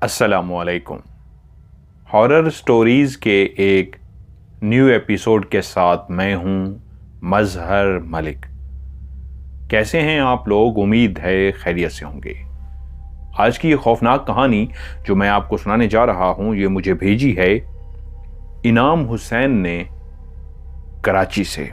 अस्सलामुअलैकुम। Horror stories के एक न्यू एपिसोड के साथ मैं हूं मजहर मलिक। कैसे हैं आप लोग? उम्मीद है खैरियत से होंगे। आज की ये खौफनाक कहानी जो मैं आपको सुनाने जा रहा हूं, ये मुझे भेजी है इनाम हुसैन ने कराची से।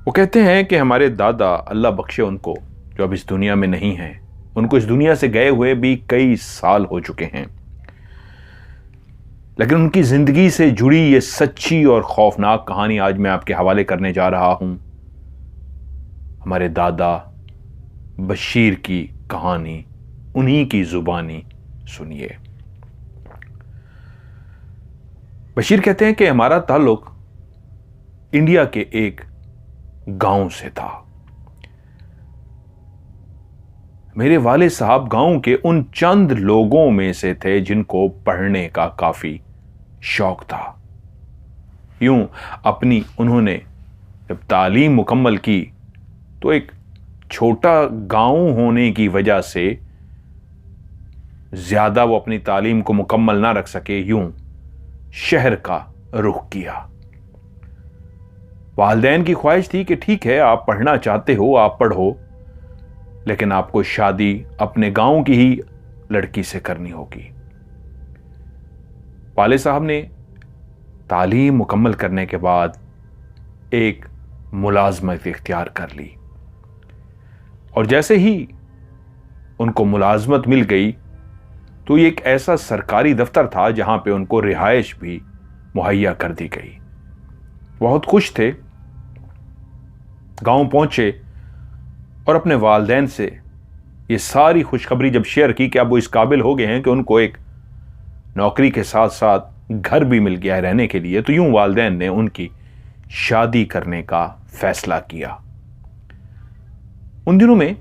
वो कहते हैं कि हमारे दादा, अल्लाह बख्शे उनको, जो अब इस दुनिया में नहीं हैं, उनको इस दुनिया से गए हुए भी कई साल हो चुके हैं, लेकिन उनकी जिंदगी से जुड़ी ये सच्ची और खौफनाक कहानी आज मैं आपके हवाले करने जा रहा हूं। हमारे दादा बशीर की कहानी, उन्हीं की जुबानी सुनिए। बशीर कहते हैं कि हमारा ताल्लुक इंडिया के एक गांव से था। मेरे वाले साहब गांव के उन चंद लोगों में से थे जिनको पढ़ने का काफी शौक था। यूं अपनी उन्होंने जब तालीम मुकम्मल की तो एक छोटा गांव होने की वजह से ज्यादा वो अपनी तालीम को मुकम्मल ना रख सके, यूं शहर का रुख किया। वालिदैन की ख्वाहिश थी कि ठीक है, आप पढ़ना चाहते हो, आप पढ़ो, लेकिन आपको शादी अपने गांव की ही लड़की से करनी होगी। वाले साहब ने तालीम मुकम्मल करने के बाद एक मुलाजमत इख्तियार कर ली, और जैसे ही उनको मुलाजमत मिल गई तो ये एक ऐसा सरकारी दफ्तर था जहां पे उनको रिहाइश भी मुहैया कर दी गई। बहुत खुश थे। गांव पहुंचे और अपने वालिदैन से ये सारी खुशखबरी जब शेयर की कि अब वो इस काबिल हो गए हैं कि उनको एक नौकरी के साथ साथ घर भी मिल गया है रहने के लिए, तो यूं वालिदैन ने उनकी शादी करने का फैसला किया। उन दिनों में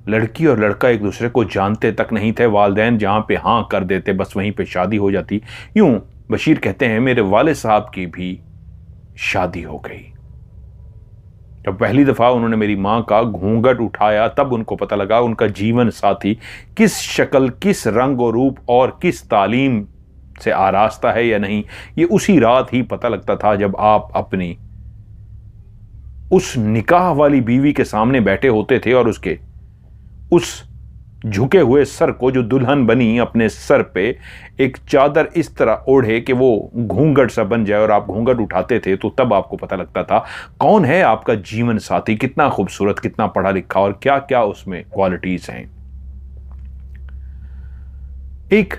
लड़की और लड़का एक दूसरे को जानते तक नहीं थे। वालिदैन जहां पे हां कर देते बस वहीं पे शादी हो जाती। यूं बशीर कहते हैं मेरे वाले साहब की भी शादी हो गई। जब पहली दफा उन्होंने मेरी मां का घूंघट उठाया तब उनको पता लगा उनका जीवन साथी किस शक्ल, किस रंग और रूप और किस तालीम से आरास्ता है या नहीं। ये उसी रात ही पता लगता था जब आप अपनी उस निकाह वाली बीवी के सामने बैठे होते थे और उसके उस झुके हुए सर को, जो दुल्हन बनी, अपने सर पे एक चादर इस तरह ओढ़े कि वो घूंघट सा बन जाए और आप घूंघट उठाते थे, तो तब आपको पता लगता था कौन है आपका जीवन साथी, कितना खूबसूरत, कितना पढ़ा लिखा और क्या क्या उसमें क्वालिटीज हैं। एक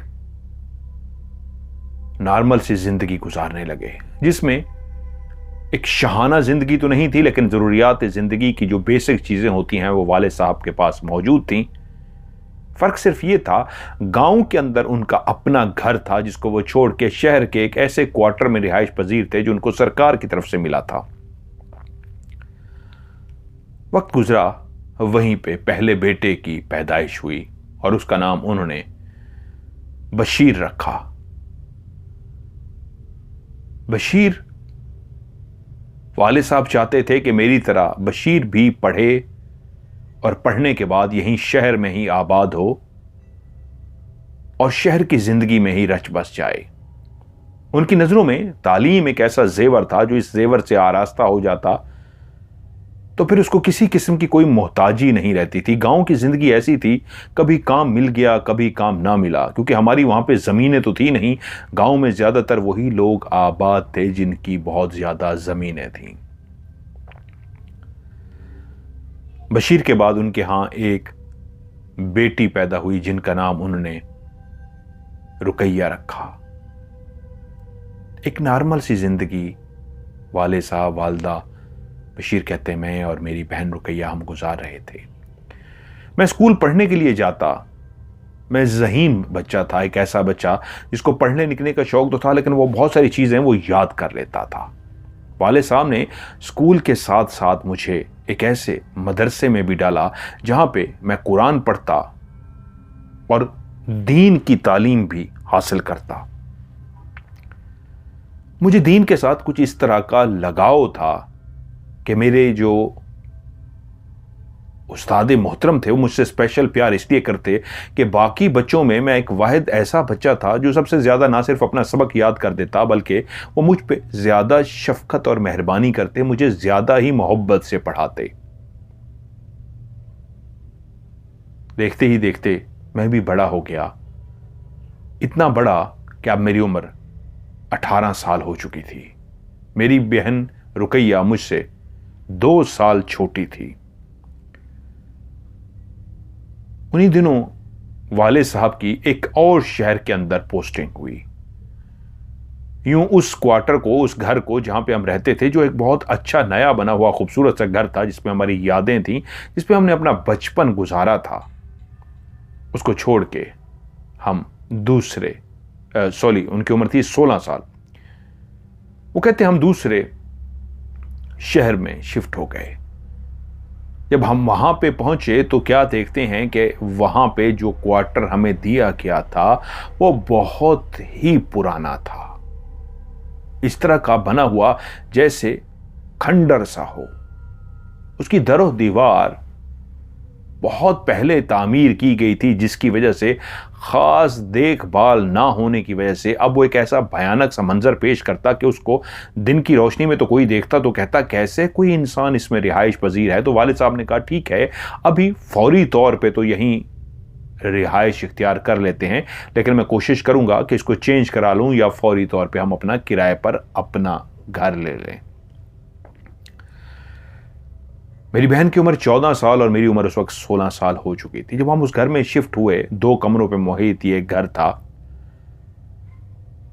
नॉर्मल सी जिंदगी गुजारने लगे जिसमें एक शहाना जिंदगी तो नहीं थी, लेकिन जरूरियात जिंदगी की जो बेसिक चीजें होती हैं वो वाले साहब के पास मौजूद थी। फर्क सिर्फ ये था, गांव के अंदर उनका अपना घर था जिसको वो छोड़ के शहर के एक ऐसे क्वार्टर में रिहाइश पजीर थे जो उनको सरकार की तरफ से मिला था। वक्त गुजरा, वहीं पे पहले बेटे की पैदाइश हुई और उसका नाम उन्होंने बशीर रखा। बशीर, वाले साहब चाहते थे कि मेरी तरह बशीर भी पढ़े और पढ़ने के बाद यहीं शहर में ही आबाद हो और शहर की जिंदगी में ही रच बस जाए। उनकी नजरों में तालीम एक ऐसा जेवर था जो इस जेवर से आरास्ता हो जाता तो फिर उसको किसी किस्म की कोई मोहताजी नहीं रहती थी। गांव की जिंदगी ऐसी थी, कभी काम मिल गया, कभी काम ना मिला, क्योंकि हमारी वहां पे जमीनें तो थी नहीं। गांव में ज्यादातर वही लोग आबाद थे जिनकी बहुत ज्यादा जमीनें थीं। बशीर के बाद उनके यहां एक बेटी पैदा हुई जिनका नाम उन्होंने रुकैया रखा। एक नॉर्मल सी जिंदगी वाले साहब, वालदा, बशीर कहते हैं मैं और मेरी बहन रुकैया हम गुजार रहे थे। मैं स्कूल पढ़ने के लिए जाता। मैं ज़हीन बच्चा था, एक ऐसा बच्चा जिसको पढ़ने लिखने का शौक तो था, लेकिन वो बहुत सारी चीज़ें वो याद कर लेता था। वाले साहब ने स्कूल के साथ साथ मुझे एक ऐसे मदरसे में भी डाला जहां पे मैं कुरान पढ़ता और दीन की तालीम भी हासिल करता। मुझे दीन के साथ कुछ इस तरह का लगाव था कि मेरे जो उस्ताद मोहतरम थे, वो मुझसे स्पेशल प्यार इसलिए करते कि बाकी बच्चों में मैं एक वाहिद ऐसा बच्चा था जो सबसे ज़्यादा ना सिर्फ अपना सबक याद कर देता बल्कि वो मुझ पे ज़्यादा शफकत और मेहरबानी करते, मुझे ज़्यादा ही मोहब्बत से पढ़ाते। देखते ही देखते मैं भी बड़ा हो गया, इतना बड़ा कि अब मेरी उम्र 18 साल हो चुकी थी। मेरी बहन रुकैया मुझसे 2 साल छोटी थी। उन्हीं दिनों वाले साहब की एक और शहर के अंदर पोस्टिंग हुई। यूं उस क्वार्टर को, उस घर को जहां पे हम रहते थे, जो एक बहुत अच्छा नया बना हुआ खूबसूरत सा घर था जिसमें हमारी यादें थी, जिसपे हमने अपना बचपन गुजारा था, उसको छोड़ के हम दूसरे उनकी उम्र थी 16 साल, वो कहते हम दूसरे शहर में शिफ्ट हो गए। जब हम वहां पे पहुंचे तो क्या देखते हैं कि वहां पे जो क्वार्टर हमें दिया गया था वो बहुत ही पुराना था, इस तरह का बना हुआ जैसे खंडर सा हो। उसकी दरो दीवार बहुत पहले तामीर की गई थी, जिसकी वजह से खास देखभाल ना होने की वजह से अब वो एक ऐसा भयानक सा मंजर पेश करता कि उसको दिन की रोशनी में तो कोई देखता तो कहता कैसे कोई इंसान इसमें रिहाइश पजीर है। तो वालिद साहब ने कहा ठीक है, अभी फौरी तौर पे तो यहीं रिहाइश इख्तियार कर लेते हैं, लेकिन मैं कोशिश करूंगा कि इसको चेंज करा लूं या फौरी तौर पे हम अपना किराए पर अपना घर ले लें। मेरी बहन की उम्र 14 साल और मेरी उम्र उस वक्त 16 साल हो चुकी थी। जब हम उस घर में शिफ्ट हुए, 2 कमरों पे मुहित ये घर था,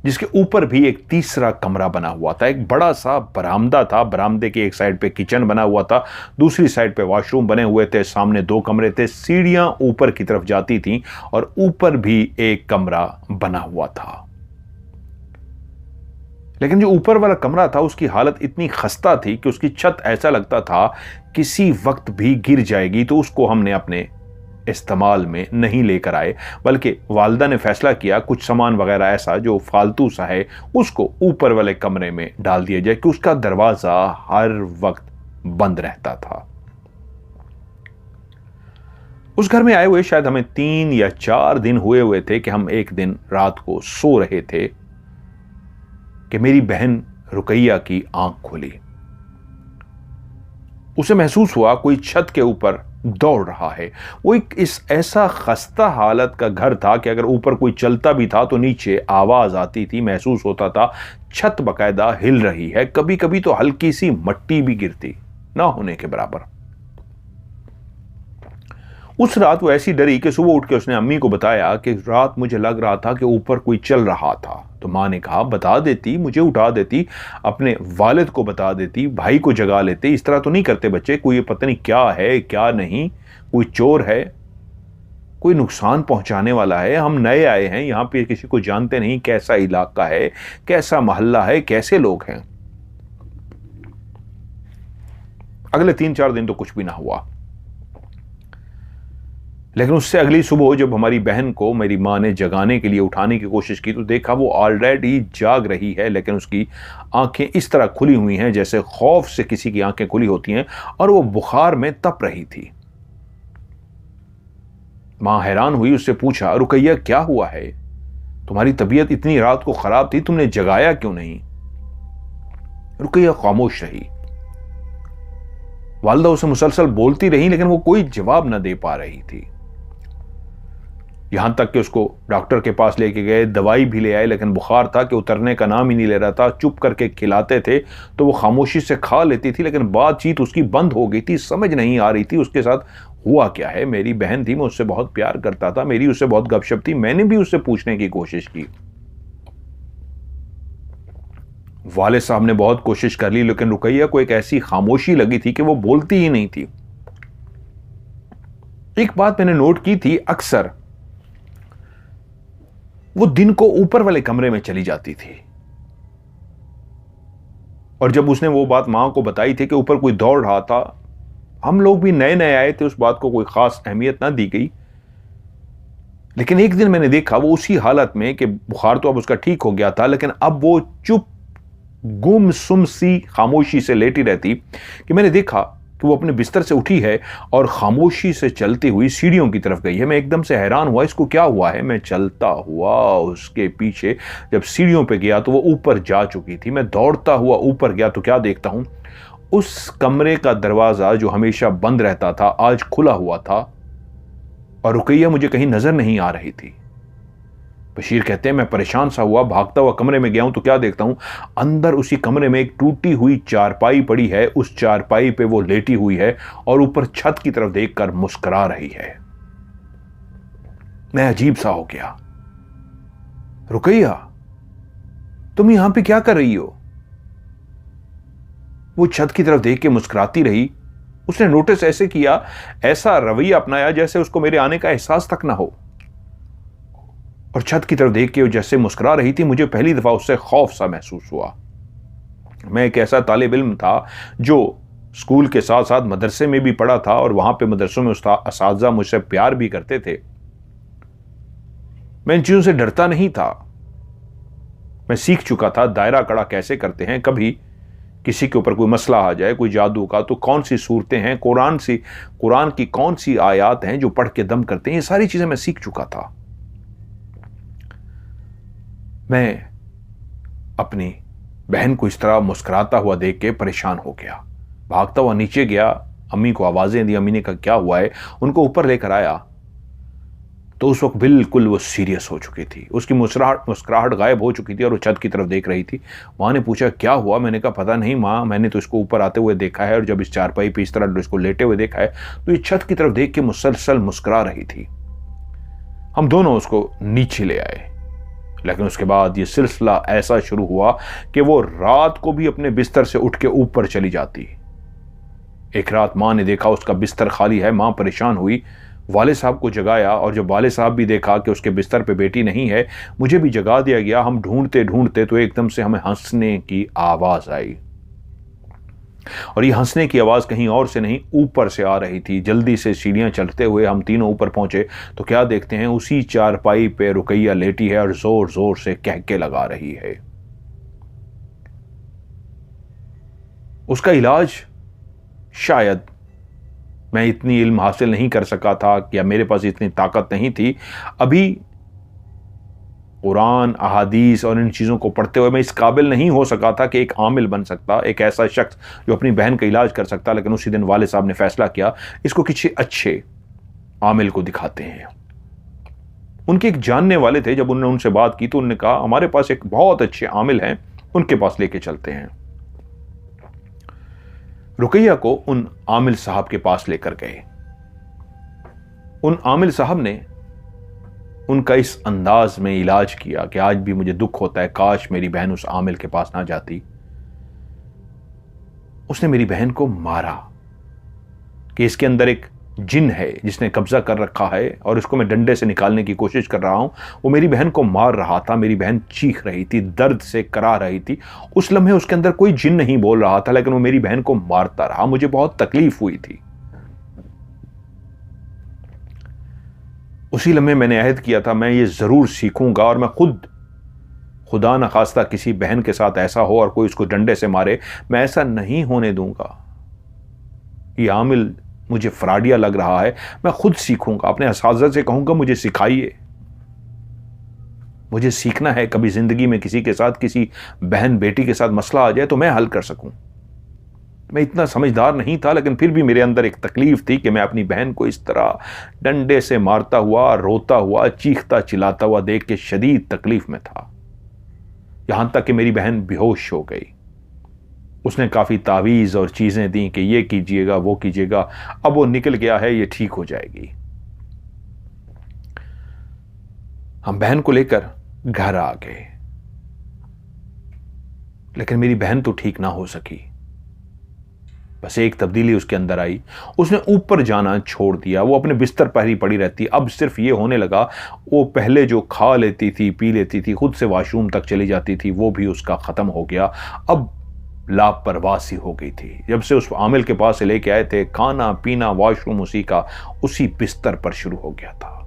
जिसके ऊपर भी एक तीसरा कमरा बना हुआ था। एक बड़ा सा बरामदा था, बरामदे की एक साइड पे किचन बना हुआ था, दूसरी साइड पे वॉशरूम बने हुए थे, सामने 2 कमरे थे, सीढ़ियां ऊपर की तरफ जाती थीं और ऊपर भी एक कमरा बना हुआ था। लेकिन जो ऊपर वाला कमरा था उसकी हालत इतनी खस्ता थी कि उसकी छत ऐसा लगता था किसी वक्त भी गिर जाएगी, तो उसको हमने अपने इस्तेमाल में नहीं लेकर आए, बल्कि वालिदा ने फैसला किया कुछ सामान वगैरह ऐसा जो फालतू सा है उसको ऊपर वाले कमरे में डाल दिया जाए कि उसका दरवाजा हर वक्त बंद रहता था। उस घर में आए हुए शायद हमें 3 या 4 दिन हुए थे कि हम एक दिन रात को सो रहे थे कि मेरी बहन रुकैया की आंख खुली। उसे महसूस हुआ कोई छत के ऊपर दौड़ रहा है। वो एक इस ऐसा खस्ता हालत का घर था कि अगर ऊपर कोई चलता भी था तो नीचे आवाज आती थी, महसूस होता था छत बकायदा हिल रही है, कभी कभी तो हल्की सी मट्टी भी गिरती ना होने के बराबर। उस रात वो ऐसी डरी कि सुबह उठ के उसने अम्मी को बताया कि रात मुझे लग रहा था कि ऊपर कोई चल रहा था। तो मां ने कहा बता देती, मुझे उठा देती, अपने वालिद को बता देती, भाई को जगा लेते। इस तरह तो नहीं करते बच्चे, कोई पता नहीं क्या है क्या नहीं, कोई चोर है, कोई नुकसान पहुंचाने वाला है, हम नए आए हैं यहां पे, किसी को जानते नहीं, कैसा इलाका है, कैसा मोहल्ला है, कैसे लोग हैं। अगले 3-4 दिन तो कुछ भी ना हुआ, लेकिन उससे अगली सुबह जब हमारी बहन को मेरी मां ने जगाने के लिए उठाने की कोशिश की तो देखा वो ऑलरेडी जाग रही है, लेकिन उसकी आंखें इस तरह खुली हुई हैं जैसे खौफ से किसी की आंखें खुली होती हैं, और वो बुखार में तप रही थी। मां हैरान हुई, उससे पूछा रुकैया क्या हुआ है, तुम्हारी तबीयत इतनी रात को खराब थी, तुमने जगाया क्यों नहीं। रुकैया खामोश रही। वालिदा उसे मुसलसल बोलती रही लेकिन वो कोई जवाब न दे पा रही थी। यहां तक कि उसको डॉक्टर के पास लेके गए, दवाई भी ले आए, लेकिन बुखार था कि उतरने का नाम ही नहीं ले रहा था। चुप करके खिलाते थे तो वो खामोशी से खा लेती थी, लेकिन बातचीत उसकी बंद हो गई थी। समझ नहीं आ रही थी उसके साथ हुआ क्या है। मेरी बहन थी, मैं उससे बहुत प्यार करता था, मेरी उससे बहुत गपशप थी, मैंने भी उससे पूछने की कोशिश की। वालिद साहब ने बहुत कोशिश कर ली, लेकिन रुकैया को एक ऐसी खामोशी लगी थी कि वो बोलती ही नहीं थी। एक बात मैंने नोट की थी, अक्सर वो दिन को ऊपर वाले कमरे में चली जाती थी, और जब उसने वो बात मां को बताई थी कि ऊपर कोई दौड़ रहा था, हम लोग भी नए नए आए थे, उस बात को कोई खास अहमियत ना दी गई। लेकिन एक दिन मैंने देखा वो उसी हालत में कि बुखार तो अब उसका ठीक हो गया था, लेकिन अब वो चुप गुमसुम सी खामोशी से लेटी रहती कि मैंने देखा कि वो अपने बिस्तर से उठी है और खामोशी से चलती हुई सीढ़ियों की तरफ गई है। मैं एकदम से हैरान हुआ, इसको क्या हुआ है। मैं चलता हुआ उसके पीछे जब सीढ़ियों पे गया तो वो ऊपर जा चुकी थी। मैं दौड़ता हुआ ऊपर गया तो क्या देखता हूं, उस कमरे का दरवाजा जो हमेशा बंद रहता था आज खुला हुआ था और रुकैया मुझे कहीं नजर नहीं आ रही थी। बशीर कहते हैं मैं परेशान सा हुआ, भागता हुआ कमरे में गया हूं तो क्या देखता हूं, अंदर उसी कमरे में एक टूटी हुई चारपाई पड़ी है। उस चारपाई पे वो लेटी हुई है और ऊपर छत की तरफ देखकर मुस्कुरा रही है। मैं अजीब सा हो गया। रुकैया, तुम यहां पे क्या कर रही हो? वो छत की तरफ देख के मुस्कुराती रही। उसने नोटिस ऐसे किया, ऐसा रवैया अपनाया जैसे उसको मेरे आने का एहसास तक ना हो, और छत की तरफ देख के वो जैसे मुस्कुरा रही थी। मुझे पहली दफा उससे खौफ सा महसूस हुआ। मैं एक ऐसा तालिब इल्म था जो स्कूल के साथ साथ मदरसे में भी पढ़ा था और वहां पे मदरसों में उस्ताद मुझसे प्यार भी करते थे। मैं इन चीजों से डरता नहीं था। मैं सीख चुका था दायरा कड़ा कैसे करते हैं। कभी किसी के ऊपर कोई मसला आ जाए, कोई जादू का, तो कौन सी सूरतें हैं, कुरान की कौन सी आयत हैं जो पढ़ के दम करते हैं, ये सारी चीजें मैं सीख चुका था। मैं अपनी बहन को इस तरह मुस्कुराता हुआ देख के परेशान हो गया। भागता हुआ नीचे गया, अम्मी को आवाजें दी। अम्मी ने कहा क्या हुआ है, उनको ऊपर लेकर आया तो उस वक्त बिल्कुल वो सीरियस हो चुकी थी। उसकी मुस्कुराहट गायब हो चुकी थी और वो छत की तरफ देख रही थी। माँ ने पूछा क्या हुआ? मैंने कहा पता नहीं माँ, मैंने तो इसको ऊपर आते हुए देखा है और जब इस चारपाई पे इस तरह इसको लेटे हुए देखा है तो ये छत की तरफ देख के मुसलसल मुस्कुरा रही थी। हम दोनों उसको नीचे ले आए, लेकिन उसके बाद ये सिलसिला ऐसा शुरू हुआ कि वो रात को भी अपने बिस्तर से उठ के ऊपर चली जाती। एक रात माँ ने देखा उसका बिस्तर खाली है। माँ परेशान हुई, वाले साहब को जगाया और जब वाले साहब भी देखा कि उसके बिस्तर पे बेटी नहीं है, मुझे भी जगा दिया गया। हम ढूंढते ढूंढते तो एकदम से हमें हंसने की आवाज आई और ये हंसने की आवाज कहीं और से नहीं, ऊपर से आ रही थी। जल्दी से सीढ़ियां चढ़ते हुए हम तीनों ऊपर पहुंचे तो क्या देखते हैं, उसी चारपाई पे रुकैया लेटी है और जोर जोर से कहके लगा रही है। उसका इलाज शायद मैं इतनी इल्म हासिल नहीं कर सका था या मेरे पास इतनी ताकत नहीं थी। अभी कुरान, अहादीस और इन चीज़ों को पढ़ते हुए मैं इस काबिल नहीं हो सका था कि एक आमिल बन सकता, एक ऐसा शख्स जो अपनी बहन का इलाज कर सकता। लेकिन उसी दिन वाले साहब ने फैसला किया इसको किसी अच्छे आमिल को दिखाते हैं। उनके एक जानने वाले थे, जब उन्होंने उनसे बात की तो उन्होंने कहा हमारे पास एक बहुत अच्छे आमिल हैं, उनके पास लेके चलते हैं। रुकैया को उन आमिल साहब के पास लेकर गए। उन आमिल साहब ने उनका इस अंदाज में इलाज किया कि आज भी मुझे दुख होता है, काश मेरी बहन उस आमिल के पास ना जाती। उसने मेरी बहन को मारा कि इसके अंदर एक जिन है जिसने कब्जा कर रखा है और इसको मैं डंडे से निकालने की कोशिश कर रहा हूं। वो मेरी बहन को मार रहा था। मेरी बहन चीख रही थी, दर्द से करा रही थी। उस लम्हे उसके अंदर कोई जिन नहीं बोल रहा था, लेकिन वो मेरी बहन को मारता रहा। मुझे बहुत तकलीफ हुई थी। उसी लम्हे मैंने अहद किया था मैं ये जरूर सीखूंगा और मैं खुदा न खास्ता किसी बहन के साथ ऐसा हो और कोई उसको डंडे से मारे, मैं ऐसा नहीं होने दूंगा। ये आमिल मुझे फ्राडिया लग रहा है, मैं खुद सीखूंगा। अपने असातिज़ा से कहूंगा मुझे सिखाइए। मुझे सीखना है, कभी जिंदगी में किसी के साथ, किसी बहन बेटी के साथ मसला आ जाए तो मैं हल कर सकूं। मैं इतना समझदार नहीं था, लेकिन फिर भी मेरे अंदर एक तकलीफ थी कि मैं अपनी बहन को इस तरह डंडे से मारता हुआ, रोता हुआ, चीखता चिल्लाता हुआ देख के शदीद तकलीफ में था। यहां तक कि मेरी बहन बेहोश हो गई। उसने काफी तावीज और चीजें दी कि ये कीजिएगा, वो कीजिएगा, अब वो निकल गया है, ये ठीक हो जाएगी। हम बहन को लेकर घर आ गए, लेकिन मेरी बहन तो ठीक ना हो सकी। बस एक तब्दीली उसके अंदर आई, उसने ऊपर जाना छोड़ दिया। वो अपने बिस्तर पर ही पड़ी रहती। अब सिर्फ ये होने लगा, वो पहले जो खा लेती थी, पी लेती थी, खुद से वॉशरूम तक चली जाती थी, वो भी उसका खत्म हो गया। अब लापरवाह सी हो गई थी। जब से उस आमिल के पास से लेके आए थे, खाना पीना वॉशरूम उसी बिस्तर पर शुरू हो गया था।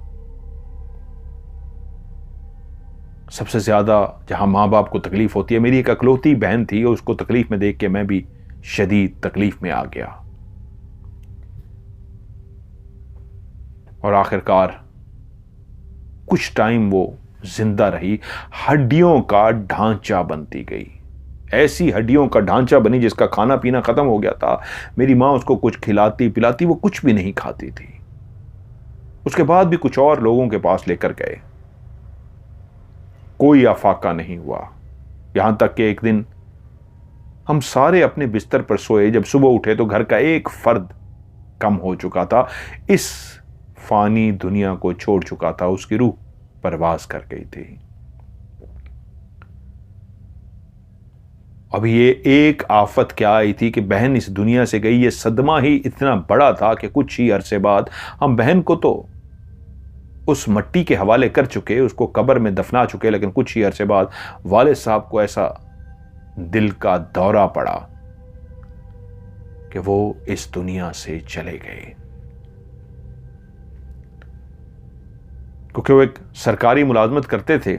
सबसे ज्यादा जहां मां बाप को तकलीफ होती है, मेरी एक अकलौती बहन थी और उसको तकलीफ में देख के मैं भी शदीद तकलीफ में आ गया। और आखिरकार कुछ टाइम वो जिंदा रही, हड्डियों का ढांचा बनती गई, ऐसी हड्डियों का ढांचा बनी जिसका खाना पीना खत्म हो गया था। मेरी मां उसको कुछ खिलाती पिलाती, वो कुछ भी नहीं खाती थी। उसके बाद भी कुछ और लोगों के पास लेकर गए, कोई आफाका नहीं हुआ। यहां तक कि एक दिन हम सारे अपने बिस्तर पर सोए, जब सुबह उठे तो घर का एक फर्द कम हो चुका था, इस फानी दुनिया को छोड़ चुका था, उसकी रूह परवास कर गई थी। अब ये एक आफत क्या आई थी कि बहन इस दुनिया से गई। ये सदमा ही इतना बड़ा था कि कुछ ही अरसे बाद हम बहन को तो उस मट्टी के हवाले कर चुके, उसको कब्र में दफना चुके, लेकिन कुछ ही अरसे बाद वालिद साहब को ऐसा दिल का दौरा पड़ा कि वो इस दुनिया से चले गए। क्योंकि वो एक सरकारी मुलाजमत करते थे,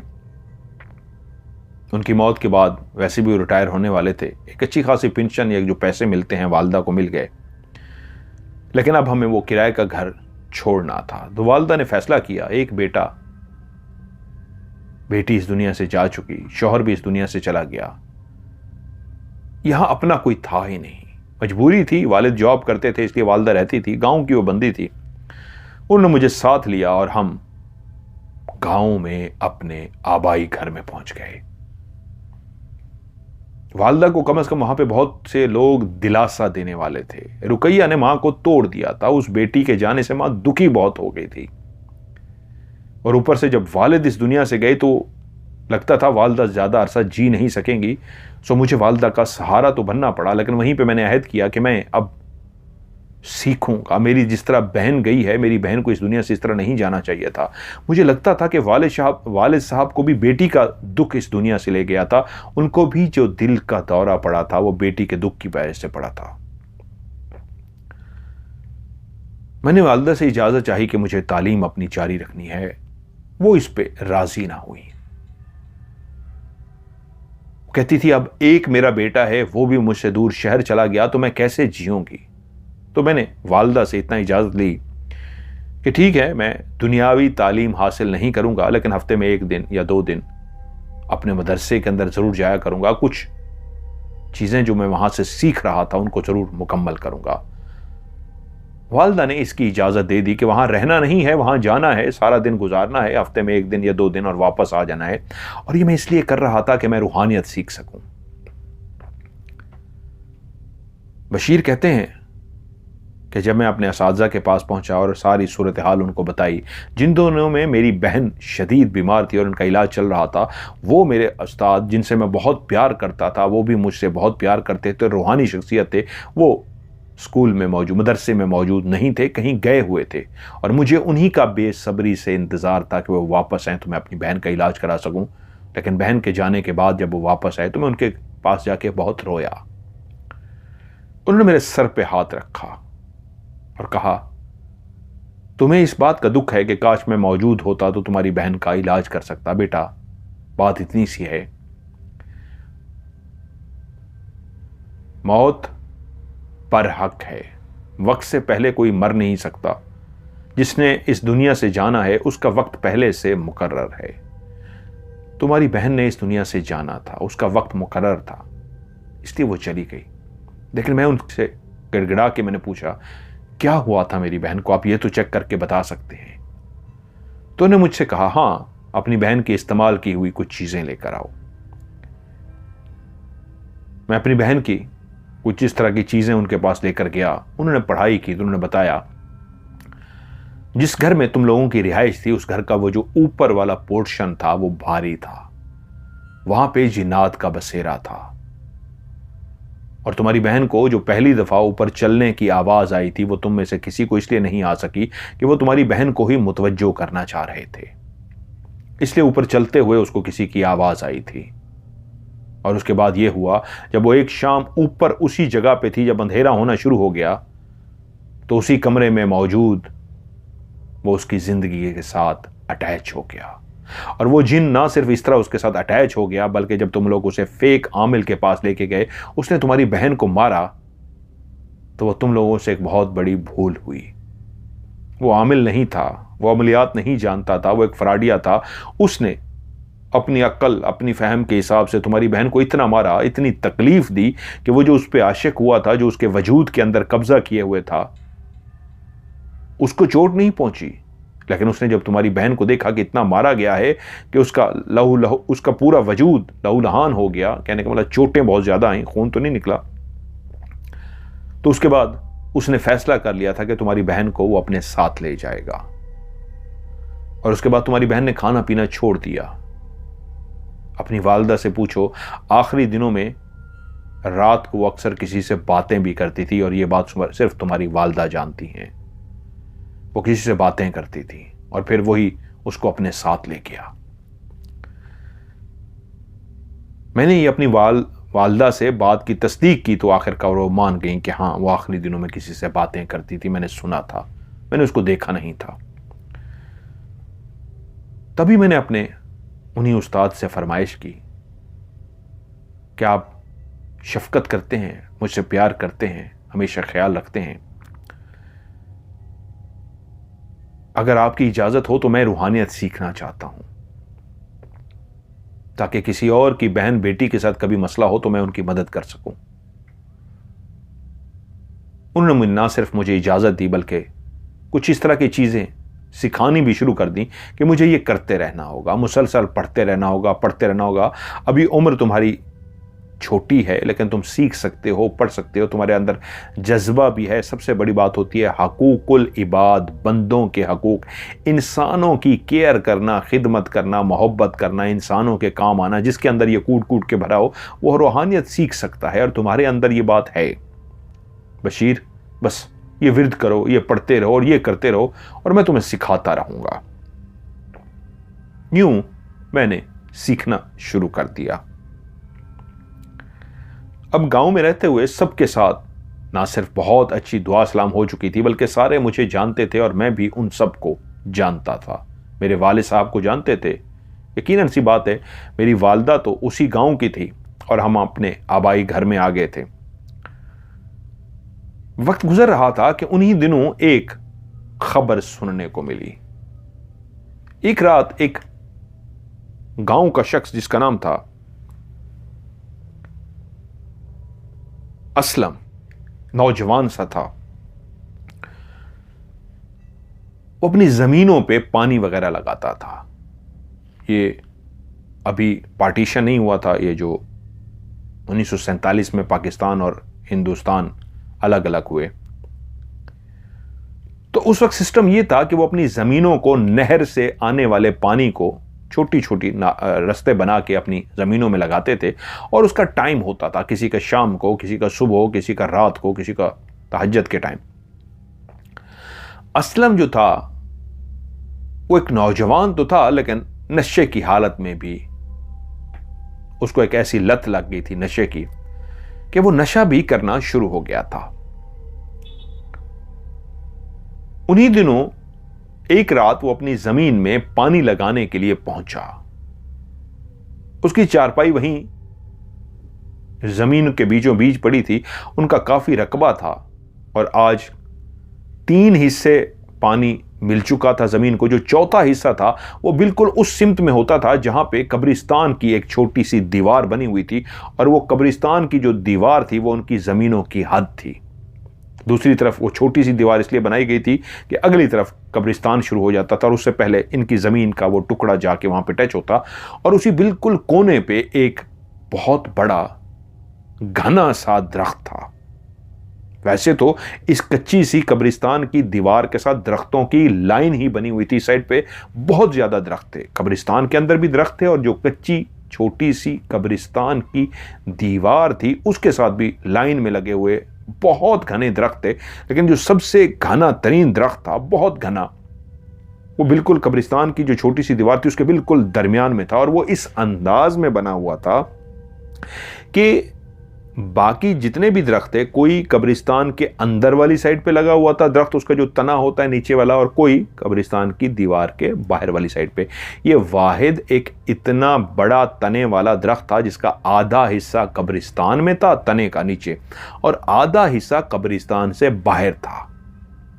उनकी मौत के बाद वैसे भी वो रिटायर होने वाले थे, एक अच्छी खासी पेंशन या जो पैसे मिलते हैं वालदा को मिल गए। लेकिन अब हमें वो किराए का घर छोड़ना था। तो वालदा ने फैसला किया, एक बेटी इस दुनिया से जा चुकी, शौहर भी इस दुनिया से चला गया, यहां अपना कोई था ही नहीं, मजबूरी थी। वालिद जॉब करते थे इसलिए वालदा रहती थी, गांव की वो बंदी थी। उन्होंने मुझे साथ लिया और हम गांव में अपने आबाई घर में पहुंच गए। वालदा को कम से कम वहां पे बहुत से लोग दिलासा देने वाले थे। रुकैया ने मां को तोड़ दिया था, उस बेटी के जाने से मां दुखी बहुत हो गई थी। और ऊपर से जब वालिद इस दुनिया से गए तो लगता था वालदा ज्यादा अरसा जी नहीं सकेंगी, सो मुझे वालदा का सहारा तो बनना पड़ा। लेकिन वहीं पे मैंने अहद किया कि मैं अब सीखूंगा। मेरी जिस तरह बहन गई है, मेरी बहन को इस दुनिया से इस तरह नहीं जाना चाहिए था। मुझे लगता था कि वालिद साहब को भी बेटी का दुख इस दुनिया से ले गया था, उनको भी जो दिल का दौरा पड़ा था वो बेटी के दुख की वजह से पड़ा था। मैंने वालिदा से इजाजत चाही कि मुझे तालीम अपनी जारी रखनी है, वो इस पे राजी ना हुई। कहती थी अब एक मेरा बेटा है, वो भी मुझसे दूर शहर चला गया तो मैं कैसे जीऊंगी। तो मैंने वालदा से इतना इजाजत ली कि ठीक है, मैं दुनियावी तालीम हासिल नहीं करूंगा, लेकिन हफ्ते में 1 दिन या 2 दिन अपने मदरसे के अंदर जरूर जाया करूंगा। कुछ चीजें जो मैं वहां से सीख रहा था उनको जरूर मुकम्मल करूंगा। वालदा ने इसकी इजाजत दे दी कि वहां रहना नहीं है, वहां जाना है, सारा दिन गुजारना है, हफ्ते में 1 दिन या 2 दिन और वापस आ जाना है। और ये मैं इसलिए कर रहा था कि मैं रूहानियत सीख सकूं। बशीर कहते हैं कि जब मैं अपने असातिज़ा के पास पहुंचा और सारी सूरत हाल उनको बताई, जिन दोनों में मेरी बहन शदीद बीमार थी और उनका इलाज चल रहा था, वो मेरे उस्ताद जिनसे मैं बहुत प्यार करता था, वो भी मुझसे बहुत प्यार करते थे, रूहानी शख्सियत थे, वो स्कूल में मौजूद, मदरसे में मौजूद नहीं थे, कहीं गए हुए थे। और मुझे उन्हीं का बेसब्री से इंतज़ार था कि वो वापस आएँ तो मैं अपनी बहन का इलाज करा सकूं। लेकिन बहन के जाने के बाद जब वो वापस आए तो मैं उनके पास जाके बहुत रोया। उन्होंने मेरे सर पे हाथ रखा और कहा, तुम्हें इस बात का दुख है कि काश मैं मौजूद होता तो तुम्हारी बहन का इलाज कर सकता। बेटा, बात इतनी सी है, मौत पर हक है, वक्त से पहले कोई मर नहीं सकता। जिसने इस दुनिया से जाना है उसका वक्त पहले से मुकर्रर है। तुम्हारी बहन ने इस दुनिया से जाना था, उसका वक्त मुकर्रर था, इसलिए वो चली गई। लेकिन मैं उनसे गिड़गिड़ा के मैंने पूछा, क्या हुआ था मेरी बहन को, आप ये तो चेक करके बता सकते हैं। तो उन्होंने मुझसे कहा, हाँ, अपनी बहन की इस्तेमाल की हुई कुछ चीजें लेकर आओ। मैं अपनी बहन की कुछ इस तरह की चीजें उनके पास लेकर गया। उन्होंने पढ़ाई की तो उन्होंने बताया, जिस घर में तुम लोगों की रिहाइश थी उस घर का वो जो ऊपर वाला पोर्शन था वो भारी था, वहां पे जिन्नात का बसेरा था। और तुम्हारी बहन को जो पहली दफा ऊपर चलने की आवाज आई थी वो तुम में से किसी को इसलिए नहीं आ सकी कि वो तुम्हारी बहन को ही मुतवज्जो करना चाह रहे थे, इसलिए ऊपर चलते हुए उसको किसी की आवाज आई थी। और उसके बाद यह हुआ, जब वो एक शाम ऊपर उसी जगह पे थी, जब अंधेरा होना शुरू हो गया तो उसी कमरे में मौजूद वो उसकी जिंदगी के साथ अटैच हो गया। और वो जिन ना सिर्फ इस तरह उसके साथ अटैच हो गया, बल्कि जब तुम लोग उसे फेक आमिल के पास लेके गए, उसने तुम्हारी बहन को मारा, तो वो तुम लोगों से एक बहुत बड़ी भूल हुई। वो आमिल नहीं था, वो अमलियात नहीं जानता था, वो एक फराडिया था। उसने अपनी अक्ल, अपनी फहम के हिसाब से तुम्हारी बहन को इतना मारा, इतनी तकलीफ दी कि वो जो उस पर आशिक हुआ था, जो उसके वजूद के अंदर कब्जा किए हुए था, उसको चोट नहीं पहुंची। लेकिन उसने जब तुम्हारी बहन को देखा कि इतना मारा गया है कि उसका लहू लहू, उसका पूरा वजूद लहूलहान हो गया, कहने का मतलब चोटें बहुत ज्यादा आई, खून तो नहीं निकला, तो उसके बाद उसने फैसला कर लिया था कि तुम्हारी बहन को वो अपने साथ ले जाएगा। और उसके बाद तुम्हारी बहन ने खाना पीना छोड़ दिया। अपनी वालदा से पूछो, आखिरी दिनों में रात को वो अक्सर किसी से बातें भी करती थी, और ये बात सिर्फ तुम्हारी वालदा जानती हैं। वो किसी से बातें करती थी और फिर वही उसको अपने साथ ले गया। मैंने ये अपनी वालदा से बात की तस्दीक की तो आखिरकार वो मान गई कि हाँ, वो आखिरी दिनों में किसी से बातें करती थी, मैंने सुना था, मैंने उसको देखा नहीं था। तभी मैंने अपने उन्हीं उस्ताद से फरमाइश की कि आप शफकत करते हैं, मुझसे प्यार करते हैं, हमेशा ख्याल रखते हैं, अगर आपकी इजाजत हो तो मैं रूहानियत सीखना चाहता हूं, ताकि किसी और की बहन बेटी के साथ कभी मसला हो तो मैं उनकी मदद कर सकूं। उन्होंने ना सिर्फ मुझे इजाजत दी बल्कि कुछ इस तरह की चीजें सिखानी भी शुरू कर दी कि मुझे ये करते रहना होगा, मुसलसल पढ़ते रहना होगा, पढ़ते रहना होगा। अभी उम्र तुम्हारी छोटी है लेकिन तुम सीख सकते हो, पढ़ सकते हो, तुम्हारे अंदर जज्बा भी है। सबसे बड़ी बात होती है हकूकुल इबाद, बंदों के हकूक, इंसानों की केयर करना, खिदमत करना, मोहब्बत करना, इंसानों के काम आना। जिसके अंदर ये कूट कूट के भरा हो वो रूहानियत सीख सकता है, और तुम्हारे अंदर ये बात है बशीर। बस ये विर्द करो, ये पढ़ते रहो और ये करते रहो, और मैं तुम्हें सिखाता रहूंगा। यूं मैंने सीखना शुरू कर दिया। अब गांव में रहते हुए सबके साथ ना सिर्फ बहुत अच्छी दुआ सलाम हो चुकी थी, बल्कि सारे मुझे जानते थे और मैं भी उन सबको जानता था। मेरे वालिद साहब को जानते थे, यकीनन सी बात है, मेरी वालदा तो उसी गांव की थी और हम अपने आबाई घर में आ गए थे। वक्त गुजर रहा था कि उन्हीं दिनों एक खबर सुनने को मिली। एक रात एक गांव का शख्स जिसका नाम था असलम, नौजवान सा था, वो अपनी जमीनों पे पानी वगैरह लगाता था। ये अभी पार्टीशन नहीं हुआ था, ये जो 1947 में पाकिस्तान और हिंदुस्तान अलग अलग हुए, तो उस वक्त सिस्टम यह था कि वो अपनी जमीनों को नहर से आने वाले पानी को छोटी छोटी रास्ते बना के अपनी जमीनों में लगाते थे, और उसका टाइम होता था, किसी का शाम को, किसी का सुबह, किसी का रात को, किसी का तहज्जुद के टाइम। असलम जो था वो एक नौजवान तो था, लेकिन नशे की हालत में भी उसको एक ऐसी लत लग गई थी नशे की कि वो नशा भी करना शुरू हो गया था। उन्हीं दिनों एक रात वो अपनी जमीन में पानी लगाने के लिए पहुंचा। उसकी चारपाई वहीं जमीन के बीचों बीच पड़ी थी। उनका काफी रकबा था और आज 3 हिस्से पानी मिल चुका था जमीन को। जो चौथा हिस्सा था वो बिल्कुल उस सिमत में होता था जहां पे कब्रिस्तान की एक छोटी सी दीवार बनी हुई थी, और वो कब्रिस्तान की जो दीवार थी वो उनकी जमीनों की हद थी। दूसरी तरफ वो छोटी सी दीवार इसलिए बनाई गई थी कि अगली तरफ कब्रिस्तान शुरू हो जाता था, और उससे पहले इनकी जमीन का वो टुकड़ा जाके वहां पे टच होता। और उसी बिल्कुल कोने पे एक बहुत बड़ा घना सा दरख्त था। वैसे तो इस कच्ची सी कब्रिस्तान की दीवार के साथ दरख्तों की लाइन ही बनी हुई थी, साइड पे बहुत ज्यादा दरख्त थे, कब्रिस्तान के अंदर भी दरख्त थे, और जो कच्ची छोटी सी कब्रिस्तान की दीवार थी उसके साथ भी लाइन में लगे हुए बहुत घने दरख्त थे। लेकिन जो सबसे घना तरीन दरख्त था, बहुत घना, वो बिल्कुल कब्रिस्तान की जो छोटी सी दीवार थी उसके बिल्कुल दरमियान में था, और वो इस अंदाज में बना हुआ था कि बाकी जितने भी दरख्त थे, कोई कब्रिस्तान के अंदर वाली साइड पे लगा हुआ था दरख्त, उसका जो तना होता है नीचे वाला, और कोई कब्रिस्तान की दीवार के बाहर वाली साइड पे। ये वाहिद एक इतना बड़ा तने वाला दरख्त था जिसका आधा हिस्सा कब्रिस्तान में था तने का नीचे, और आधा हिस्सा कब्रिस्तान से बाहर था।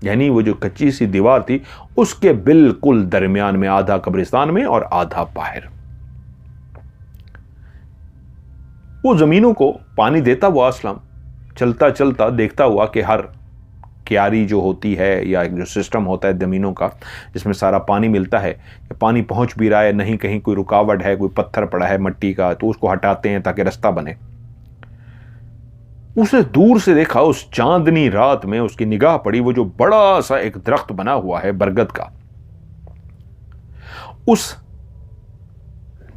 यानी वो जो कच्ची सी दीवार थी उसके बिल्कुल दरमियान में, आधा कब्रिस्तान में और आधा बाहर। वो जमीनों को पानी देता हुआ असलम चलता चलता देखता हुआ कि हर क्यारी जो होती है या एक जो सिस्टम होता है जमीनों का जिसमें सारा पानी मिलता है, कि पानी पहुंच भी रहा है, नहीं कहीं कोई रुकावट है, कोई पत्थर पड़ा है मट्टी का, तो उसको हटाते हैं ताकि रास्ता बने। उसने दूर से देखा, उस चांदनी रात में उसकी निगाह पड़ी वो जो बड़ा सा एक दरख्त बना हुआ है बरगद का। उस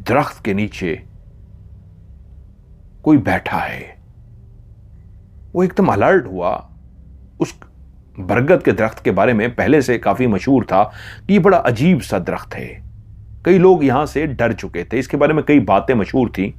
दरख्त के नीचे कोई बैठा है। वो एकदम अलर्ट हुआ। उस बरगद के दरख्त के बारे में पहले से काफी मशहूर था कि ये बड़ा अजीब सा दरख्त है, कई लोग यहां से डर चुके थे, इसके बारे में कई बातें मशहूर थी,